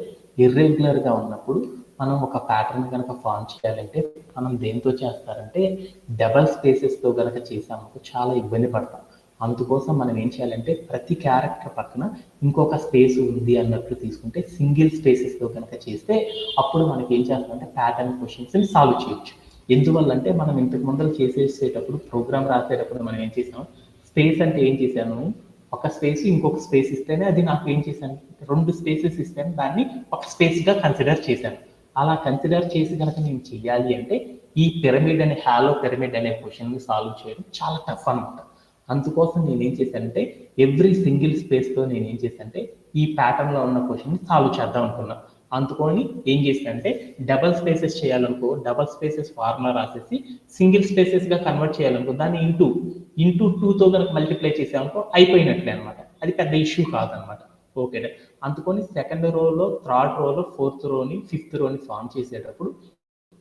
ఇర్రెగ్యులర్గా ఉన్నప్పుడు మనం ఒక ప్యాటర్న్ కనుక ఫామ్ చేయాలంటే మనం దేంతో చేస్తారంటే డబల్ స్పేసెస్తో కనుక చేసామనుకో చాలా ఇబ్బంది పడతాం. అందుకోసం మనం ఏం చేయాలంటే ప్రతి క్యారెక్టర్ పక్కన ఇంకొక స్పేస్ ఉంది అన్నట్లు తీసుకుంటే సింగిల్ స్పేసెస్తో కనుక చేస్తే అప్పుడు మనకి ఏం చేస్తామంటే ప్యాటర్న్ క్వశ్చన్స్ని సాల్వ్ చేయొచ్చు. ఎందువల్ల అంటే మనం ఇంతకు ముందర చేసేటప్పుడు ప్రోగ్రామ్ రాసేటప్పుడు మనం ఏం చేసాం, స్పేస్ అంటే ఏం చేశాను, ఒక స్పేస్ ఇంకొక స్పేస్ ఇస్తేనే అది నాకు ఏం చేశాను, 2 స్పేసెస్ ఇస్తేనే దాన్ని ఒక స్పేస్గా కన్సిడర్ చేశాను. అలా కన్సిడర్ చేసి కనుక నేను చెయ్యాలి అంటే ఈ పిరమిడ్ అనే హాలో పిరమిడ్ అనే క్వశ్చన్ని సాల్వ్ చేయడం చాలా టఫ్ అనమాట. అందుకోసం నేనేం చేశానంటే ఎవ్రీ సింగిల్ స్పేస్తో నేనేం చేశానంటే ఈ ప్యాటర్న్లో ఉన్న క్వశ్చన్ని సాల్వ్ చేద్దాం అనుకున్నాను. అందుకొని ఏం చేశానంటే డబల్ స్పేసెస్ చేయాలనుకో డబల్ స్పేసెస్ ఫార్ములా రాసేసి సింగిల్ స్పేసెస్గా కన్వర్ట్ చేయాలనుకో దాన్ని ఇంటూ 2తో కనుక మల్టిప్లై చేసామనుకో అయిపోయినట్లే అనమాట. అది పెద్ద ఇష్యూ కాదనమాట. ఓకే, అందుకొని సెకండ్ రోలో, థర్డ్ రోలో, ఫోర్త్ రోని, ఫిఫ్త్ రోని ఫామ్ చేసేటప్పుడు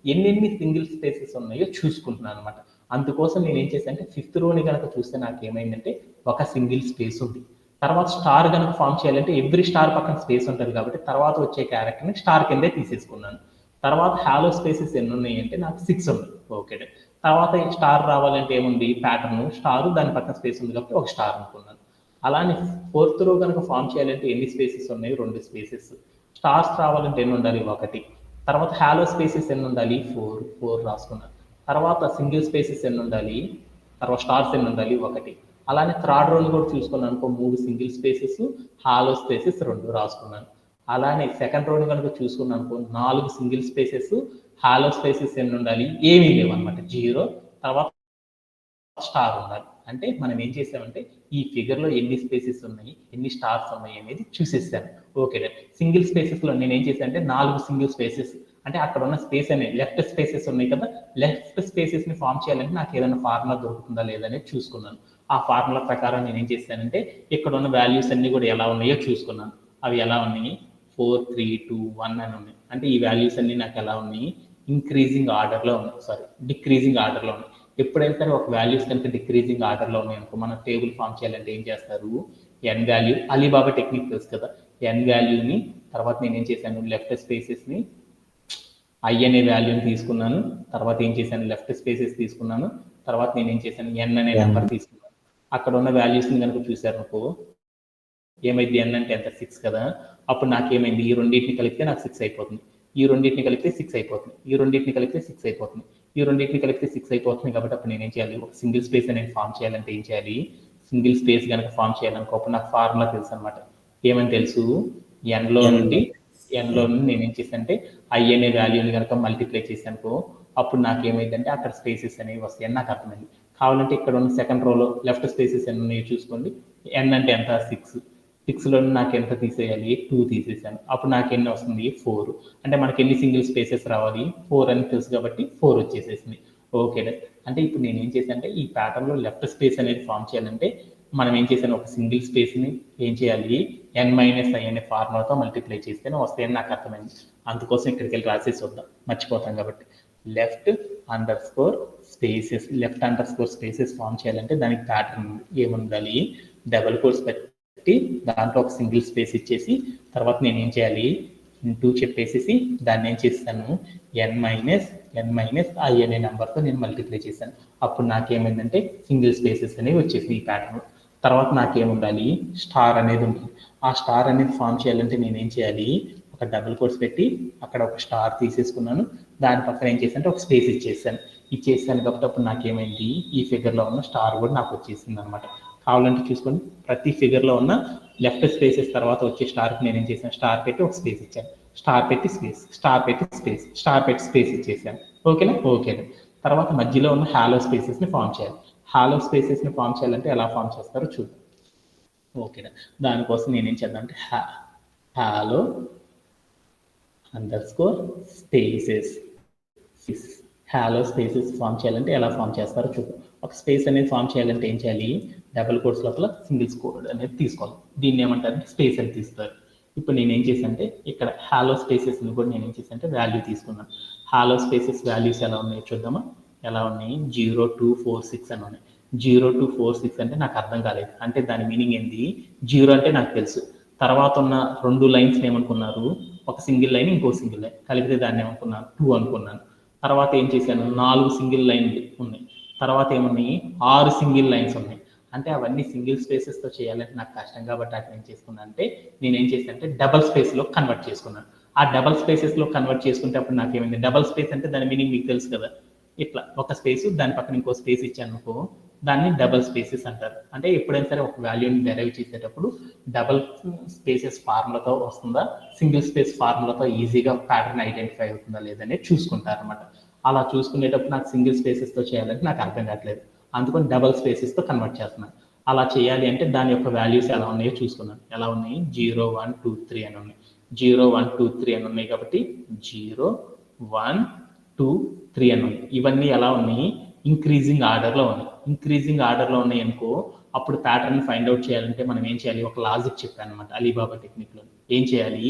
ఎన్నెన్ని సింగిల్ స్పేసెస్ ఉన్నాయో చూసుకుంటున్నాను అనమాట. అందుకోసం నేను ఏం చేశాను అంటే ఫిఫ్త్ రోని కనుక చూస్తే నాకు ఏమైందంటే ఒక సింగిల్ స్పేస్ ఉంది. తర్వాత స్టార్ కనుక ఫామ్ చేయాలంటే ఎవ్రీ స్టార్ పక్కన స్పేస్ ఉంటుంది కాబట్టి తర్వాత వచ్చే క్యారెక్టర్ని స్టార్ కిందే తీసేసుకున్నాను. తర్వాత హాలో స్పేసెస్ ఎన్ని ఉన్నాయి అంటే నాకు 6 ఉంది. ఓకే, తర్వాత స్టార్ రావాలంటే ఏముంది, ప్యాటర్న్ స్టార్ దాని పక్కన స్పేస్ ఉంది కాబట్టి ఒక స్టార్ అనుకున్నాను. అలానే ఫోర్త్ రో కనుక ఫామ్ చేయాలంటే ఎన్ని స్పేసెస్ ఉన్నాయి, 2 స్పేసెస్. స్టార్స్ రావాలంటే ఎన్ని ఉండాలి, 1. తర్వాత హాలో స్పేసెస్ ఎన్ని ఉండాలి, 4 రాసుకున్నాను. తర్వాత సింగిల్ స్పేసెస్ ఎన్ని ఉండాలి, తర్వాత స్టార్స్ ఎన్ని ఉండాలి, 1. అలానే థర్డ్ రోని కూడా చూసుకున్నాను అనుకో 3 సింగిల్ స్పేసెస్, హాలో స్పేసెస్ 2 రాసుకున్నాను. అలానే సెకండ్ రోని కనుక చూసుకున్నాను అనుకో 4 సింగిల్ స్పేసెస్, హాలో స్పేసెస్ ఎన్ని ఉండాలి, ఏమీ లేవు అనమాట, 0. తర్వాత స్టార్ ఉండాలి. అంటే మనం ఏం చేసామంటే ఈ ఫిగర్లో ఎన్ని స్పేసెస్ ఉన్నాయి, ఎన్ని స్టార్స్ ఉన్నాయి అనేది చూసేసాను. ఓకే, సింగిల్ స్పేసెస్లో నేను ఏం చేశాను అంటే 4 సింగిల్ స్పేసెస్ అంటే అక్కడ ఉన్న స్పేస్ అనేది లెఫ్ట్ స్పేసెస్ ఉన్నాయి కదా, లెఫ్ట్ స్పేసెస్ని ఫామ్ చేయాలంటే నాకు ఏదైనా ఫార్ములా దొరుకుతుందా లేదనేది చూసుకున్నాను. ఆ ఫార్ములా ప్రకారం నేను ఏం చేశానంటే ఇక్కడ ఉన్న వాల్యూస్ అన్ని కూడా ఎలా ఉన్నాయో చూసుకున్నాను. అవి ఎలా ఉన్నాయి, 4 3 2 1 అని ఉన్నాయి. అంటే ఈ వాల్యూస్ అన్ని నాకు ఎలా ఉన్నాయి, ఇంక్రీజింగ్ ఆర్డర్లో ఉన్నాయి, డిక్రీజింగ్ ఆర్డర్లో ఉన్నాయి. ఎప్పుడైనా సరే ఒక వాల్యూస్ కనుక డిక్రీజింగ్ ఆర్డర్లో ఉన్నాయి అనుకో మనం టేబుల్ ఫామ్ చేయాలంటే ఏం చేస్తారు, ఎన్ వాల్యూ, అలీబాబా టెక్నిక్ తెలుసు కదా, ఎన్ వాల్యూని తర్వాత నేను ఏం చేశాను లెఫ్ట్ స్పేసెస్ని ఐ అనే వాల్యూని తీసుకున్నాను. తర్వాత ఏం చేశాను లెఫ్ట్ స్పేసెస్ తీసుకున్నాను. తర్వాత నేను ఏం చేశాను ఎన్ అనే నెంబర్ తీసుకున్నాను. అక్కడ ఉన్న వాల్యూస్ని కనుక చూశారు అనుకో ఏమైంది, ఎన్ అంటే ఎంత 6 కదా, అప్పుడు నాకేమైంది ఈ రెండింటిని కలిపితే నాకు 6 అయిపోతుంది, ఈ రెండింటిని కలిపితే 6 అయిపోతుంది, ఈ రెండింటిని కలిపితే 6 అయిపోతుంది, ఈ రెండింటిని కలిపితే 6 అయిపోతుంది. కాబట్టి అప్పుడు నేనేం చేయాలి, ఒక సింగిల్ స్పేస్ అనేది ఫామ్ చేయాలంటే ఏం చేయాలి, సింగిల్ స్పేస్ కనుక ఫామ్ చేయాలనుకో అప్పుడు నాకు ఫార్ములా తెలుసు అనమాట. ఏమని తెలుసు, ఎన్లో నుండి నేనేం చేశానంటే ఐ అనే వాల్యూని కనుక మల్టిప్లై చేశానుకో అప్పుడు నాకు ఏమైందంటే అక్కడ స్పేసెస్ అనేవి వస్తాయని నాకు అర్థమైంది. కావాలంటే ఇక్కడ ఉన్న సెకండ్ రోలో లెఫ్ట్ స్పేసెస్ ఎన్ని ఉన్నాయో చూసుకోండి. ఎన్ అంటే ఎంత 6, 6లో నాకు ఎంత తీసేయాలి, 2 తీసేసాను. అప్పుడు నాకు ఎన్ని వస్తుంది, 4. అంటే మనకి ఎన్ని సింగిల్ స్పేసెస్ రావాలి, 4 అని తెలుసు కాబట్టి 4 వచ్చేసేసింది. ఓకే, అంటే ఇప్పుడు నేను ఏం చేశాను అంటే ఈ ప్యాటర్న్లో లెఫ్ట్ స్పేస్ అనేది ఫామ్ చేయాలంటే మనం ఏం చేశాను, ఒక సింగిల్ స్పేస్ని ఏం చేయాలి, n-i అనే ఫార్ములాతో మల్టిప్లై చేస్తేనే వస్తాయని నాకు అర్థమైంది. అందుకోసం ఇక్కడికి వెళ్ళి రాసేసి వద్దాం, మర్చిపోతాం కాబట్టి. Left underscore spaces form చేయాలంటే దానికి ప్యాటర్న్ ఏముండాలి, డబుల్ కోర్స్ పెట్టి దాంట్లో ఒక సింగిల్ స్పేస్ ఇచ్చేసి తర్వాత నేను ఏం చేయాలి, ఇంటూ చెప్పేసి దాన్ని ఏం చేస్తాను n-i అనే నెంబర్తో నేను మల్టిప్లై చేశాను. అప్పుడు నాకేమైందంటే సింగిల్ స్పేసెస్ అనేవి వచ్చేసి ఈ ప్యాటర్న్. తర్వాత నాకేముండాలి, స్టార్ అనేది ఉంటుంది. ఆ స్టార్ అనేది ఫామ్ చేయాలంటే నేనేం చేయాలి, ఒక డబుల్ కోట్స్ పెట్టి అక్కడ ఒక స్టార్ తీసేసుకున్నాను. దాని పక్కన ఏం చేశానంటే ఒక స్పేస్ ఇచ్చేసాను కాబట్టి అప్పుడు నాకేమైంది, ఈ ఫిగర్లో ఉన్న స్టార్ కూడా నాకు వచ్చేసింది అనమాట. కావాలంటే చూసుకోండి, ప్రతి ఫిగర్లో ఉన్న లెఫ్ట్ స్పేసెస్ తర్వాత వచ్చే స్టార్కి నేను ఏం చేశాను, స్టార్ పెట్టి ఒక స్పేస్ ఇచ్చాను, స్టార్ పెట్టి స్పేస్, స్టార్ పెట్టి స్పేస్, స్టార్ పెట్టి స్పేస్ ఇచ్చేసాను. ఓకేనా, తర్వాత మధ్యలో ఉన్న హాలో స్పేసెస్ని ఫామ్ చేయాలి. హాలో స్పేసెస్ని ఫామ్ చేయాలంటే ఎలా ఫామ్ చేస్తారో చూద్దాం. ఓకేనా, దానికోసం నేనేం చేద్దామంటే hollow underscore spaces hollow spaces form చేయాలంటే ఎలా ఫామ్ చేస్తారో చూద్దాం. ఒక స్పేస్ అనేది ఫామ్ చేయాలంటే ఏం చేయాలి, డబుల్ కోట్స్ లోపల సింగిల్స్ కోడ్ అనేది తీసుకోవాలి. దీన్ని ఏమంటారంటే స్పేస్ అని తీస్తారు. ఇప్పుడు నేను ఏం చేశానంటే ఇక్కడ హాలో స్పేసెస్ని కూడా నేను ఏం చేశానంటే వాల్యూ తీసుకున్నాను. హాలో స్పేసెస్ వాల్యూస్ ఎలా ఉన్నాయో చూద్దామా. ఎలా ఉన్నాయి, 0, 2, 4, 6 అని ఉన్నాయి. 0, 2, 4, 6 అంటే నాకు అర్థం కాలేదు. అంటే దాని మీనింగ్ ఏంది, 0 అంటే నాకు తెలుసు, తర్వాత ఉన్న 2 లైన్స్ ఏమనుకున్నారు, ఒక సింగిల్ లైన్ ఇంకో సింగిల్ లైన్ కలిపితే దాన్ని ఏమనుకున్నాను 2 అనుకున్నాను. తర్వాత ఏం చేశాను, 4 సింగిల్ లైన్లు ఉన్నాయి, తర్వాత ఏమున్నాయి 6 సింగిల్ లైన్స్ ఉన్నాయి. అంటే అవన్నీ సింగిల్ స్పేసెస్తో చేయాలంటే నాకు కష్టం కాబట్టి అక్కడ ఏం చేసుకున్నాను అంటే నేను ఏం చేశాను అంటే డబల్ స్పేస్లో కన్వర్ట్ చేసుకున్నాను. ఆ డబల్ స్పేసెస్లో కన్వర్ట్ చేసుకుంటే అప్పుడు నాకేమైంది, డబల్ స్పేస్ అంటే దాని మీనింగ్ మీకు తెలుసు కదా, ఇట్లా ఒక స్పేస్ దాని పక్కన ఇంకో స్పేస్ ఇచ్చాను అనుకో, దాన్ని డబల్ స్పేసెస్ అంటారు. అంటే ఎప్పుడైనా సరే ఒక వాల్యూని డెరైవ్ చేసేటప్పుడు డబల్ స్పేసెస్ ఫార్ములాతో వస్తుందా, సింగిల్ స్పేస్ ఫార్ములాతో ఈజీగా ప్యాటర్న్ ఐడెంటిఫై అవుతుందా లేదనేది చూసుకుంటారు అనమాట. అలా చూసుకునేటప్పుడు నాకు సింగిల్ స్పేసెస్తో చేయాలంటే నాకు అర్థం కావట్లేదు, అందుకని డబల్ స్పేసెస్తో కన్వర్ట్ చేస్తున్నాను. అలా చేయాలి అంటే దాని యొక్క వాల్యూస్ ఎలా ఉన్నాయో చూసుకున్నాను. ఎలా ఉన్నాయి, 0, 1, 2, 3 అని ఉన్నాయి. 0, 1, 2, 3 అని ఉన్నాయి కాబట్టి 0, 1, 2, 3 అని ఉన్నాయి. ఇవన్నీ ఎలా ఉన్నాయి, ఇంక్రీజింగ్ ఆర్డర్లో ఉన్నాయి. ఇంక్రీజింగ్ ఆర్డర్లో ఉన్నాయి అనుకో, అప్పుడు ప్యాటర్న్ ఫైండ్ అవుట్ చేయాలంటే మనం ఏం చేయాలి, ఒక లాజిక్ చెప్పాను అనమాట అలీబాబా టెక్నిక్లో. ఏం చేయాలి,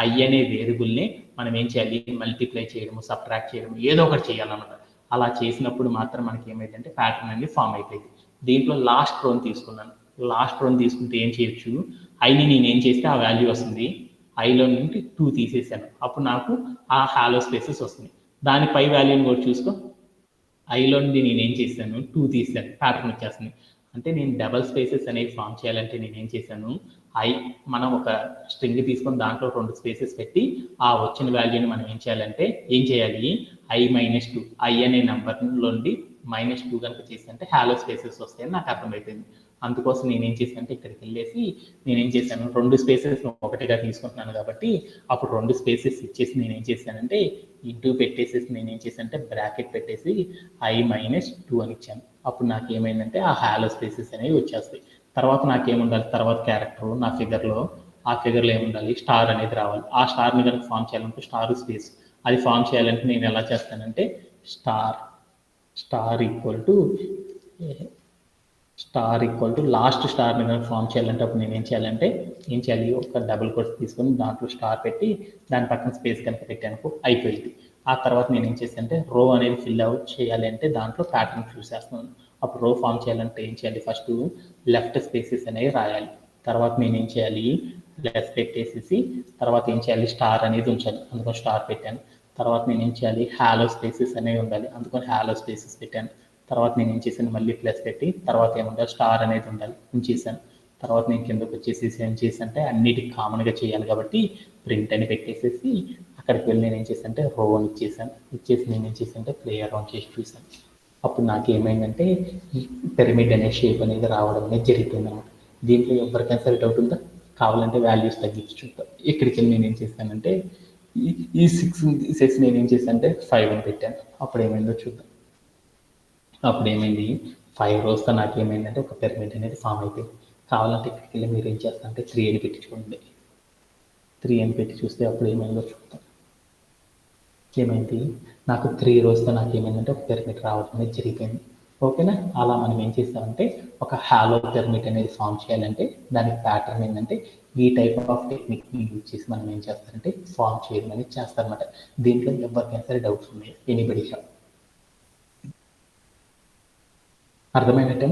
ఐ అనే వేరియబుల్ని మనం ఏం చేయాలి, మల్టిప్లై చేయడము, సబ్ట్రాక్ట్ చేయడము, ఏదో ఒకటి చేయాలన్నమాట. అలా చేసినప్పుడు మాత్రం మనకి ఏమైందంటే ప్యాటర్న్ అనేది ఫామ్ అయిపోయింది. దీంట్లో లాస్ట్ రోని తీసుకున్నాను. లాస్ట్ రోని తీసుకుంటే ఏం చేయొచ్చు, ఐని నేను ఏం చేస్తే ఆ వాల్యూ వస్తుంది, ఐలో నుండి 2 తీసేసాను, అప్పుడు నాకు ఆ హాలో స్పేసెస్ వస్తుంది. దాని పై వాల్యూని కూడా చూసుకో, ఐలో నుండి నేను ఏం చేశాను 2 తీసాను, ప్యాటర్న్ వచ్చేస్తుంది. అంటే నేను డబల్ స్పేసెస్ అనేవి ఫామ్ చేయాలంటే నేను ఏం చేశాను, మనం ఒక స్ట్రింగ్ తీసుకొని దాంట్లో 2 స్పేసెస్ పెట్టి ఆ వచ్చిన వాల్యూని మనం ఏం చేయాలంటే ఏం చేయాలి, I-2 ఐ అనే నెంబర్లో నుండి -2 కనుక చేస్తే హాలో స్పేసెస్ వస్తాయని నాకు అర్థమైపోయింది. అందుకోసం నేనేం చేశానంటే ఇక్కడికి వెళ్ళేసి నేనేం చేశాను, 2 స్పేసెస్ ఒకటిగా తీసుకుంటున్నాను కాబట్టి అప్పుడు 2 స్పేసెస్ ఇచ్చేసి నేనేం చేశానంటే ఇంటూ పెట్టేసేసి నేనేం చేశానంటే బ్రాకెట్ పెట్టేసి I-2 అని ఇచ్చాను. అప్పుడు నాకు ఏమైందంటే ఆ హాలో స్పేసెస్ అనేవి వచ్చేస్తాయి. తర్వాత నాకేముండాలి, తర్వాత క్యారెక్టర్ నా ఫిగర్లో, ఆ ఫిగర్లో ఏముండాలి, స్టార్ అనేది రావాలి. ఆ స్టార్ని కనుక ఫామ్ చేయాలంటే స్టార్ స్పేస్ అది ఫామ్ చేయాలంటే నేను ఎలా చేస్తానంటే స్టార్ ఈక్వల్ టు లాస్ట్ స్టార్ని కనుక ఫామ్ చేయాలంటే అప్పుడు నేను ఏం చేయాలి, ఒక డబుల్ కోట్స్ తీసుకొని దాంట్లో స్టార్ పెట్టి దాని పక్కన స్పేస్ కనుక పెట్టానుకో అయిపోయింది. ఆ తర్వాత నేను ఏం చేస్తానంటే రో అనేది ఫిల్ అవుట్ చేయాలి అంటే దాంట్లో ప్యాటర్న్ చూసేస్తున్నాను. అప్పుడు రో ఫామ్ చేయాలంటే ఏం చేయాలి, ఫస్ట్ లెఫ్ట్ స్పేసెస్ అనేవి రాయాలి. తర్వాత నేను ఏం చేయాలి, లెఫ్ట్ పెట్టేసేసి తర్వాత ఏం చేయాలి, స్టార్ అనేది ఉంచాలి, అందుకని స్టార్ పెట్టాను. తర్వాత నేను ఏం చేయాలి, హాలో స్పేసెస్ అనేవి ఉండాలి, అందుకని హాలో స్పేసెస్ పెట్టాను. తర్వాత నేను ఏం చేశాను, మళ్ళీ ప్లస్ పెట్టి తర్వాత ఏముండాలి, స్టార్ అనేది ఉండాలి, ఉంచేసాను. తర్వాత నేను కిందకు వచ్చేసి ఏం చేశానంటే అన్నిటికి కామన్గా చేయాలి కాబట్టి ప్రింట్ అని పెట్టేసేసి అక్కడికి వెళ్ళి నేను ఏం చేశానంటే రో అని ఇచ్చేసి నేను ఏం చేశానంటే ప్లేయర్ ఆన్ చేసి చూశాను. అప్పుడు నాకు ఏమైందంటే పిరమిడ్ అనే షేప్ అనేది రావడం అనేది జరుగుతుంది అనమాట. దీంట్లో ఎవరికైనా సరే డౌట్ ఉందా, కావాలంటే వాల్యూస్ తగ్గించి చూద్దాం. ఇక్కడికి వెళ్ళి నేను ఏం చేశానంటే ఈ 6 నేను ఏం చేశానంటే 5 అని పెట్టాను. అప్పుడు ఏమైందో చూద్దాం. అప్పుడు ఏమైంది, 5 రోజుతో నాకు ఏమైందంటే ఒక పిరమిడ్ అనేది ఫామ్ అయిపోయింది. కావాలంటే ఇక్కడికి వెళ్ళి మీరు ఏం చేస్తారంటే 3 అని పెట్టి చూడండి. 3 అని పెట్టి చూస్తే అప్పుడు ఏమైందో చూద్దాం. ఏమైంది, నాకు 3 రోజుతో నాకు ఏమైందంటే ఒక పిరమిడ్ రావడం అనేది జరిగిపోయింది. ఓకేనా. అలా మనం ఏం చేస్తామంటే ఒక హాలో పిరమిడ్ అనేది ఫామ్ చేయాలంటే దానికి ప్యాటర్న్ ఏంటంటే ఈ టైప్ ఆఫ్ టెక్నిక్ని యూజ్ చేసి మనం ఏం చేస్తారంటే ఫామ్ చేయడం అనేది చేస్తారనమాట. దీంట్లో ఎవరికైనా సరే డౌట్స్ ఉన్నాయి, ఎనీబడి హ్యావ్. అర్థమైనట్టే.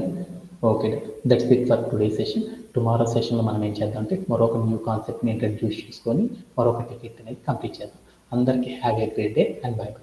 Okay, that's it for today session. Tomorrow సెషన్లో మనం ఏం చేద్దాం అంటే మరొక న్యూ కాన్సెప్ట్ని ఇంట్రడ్యూస్ చేసుకొని మరొక టికెట్ అనేది కంప్లీట్ చేద్దాం. అందరికీ have a great day and by by.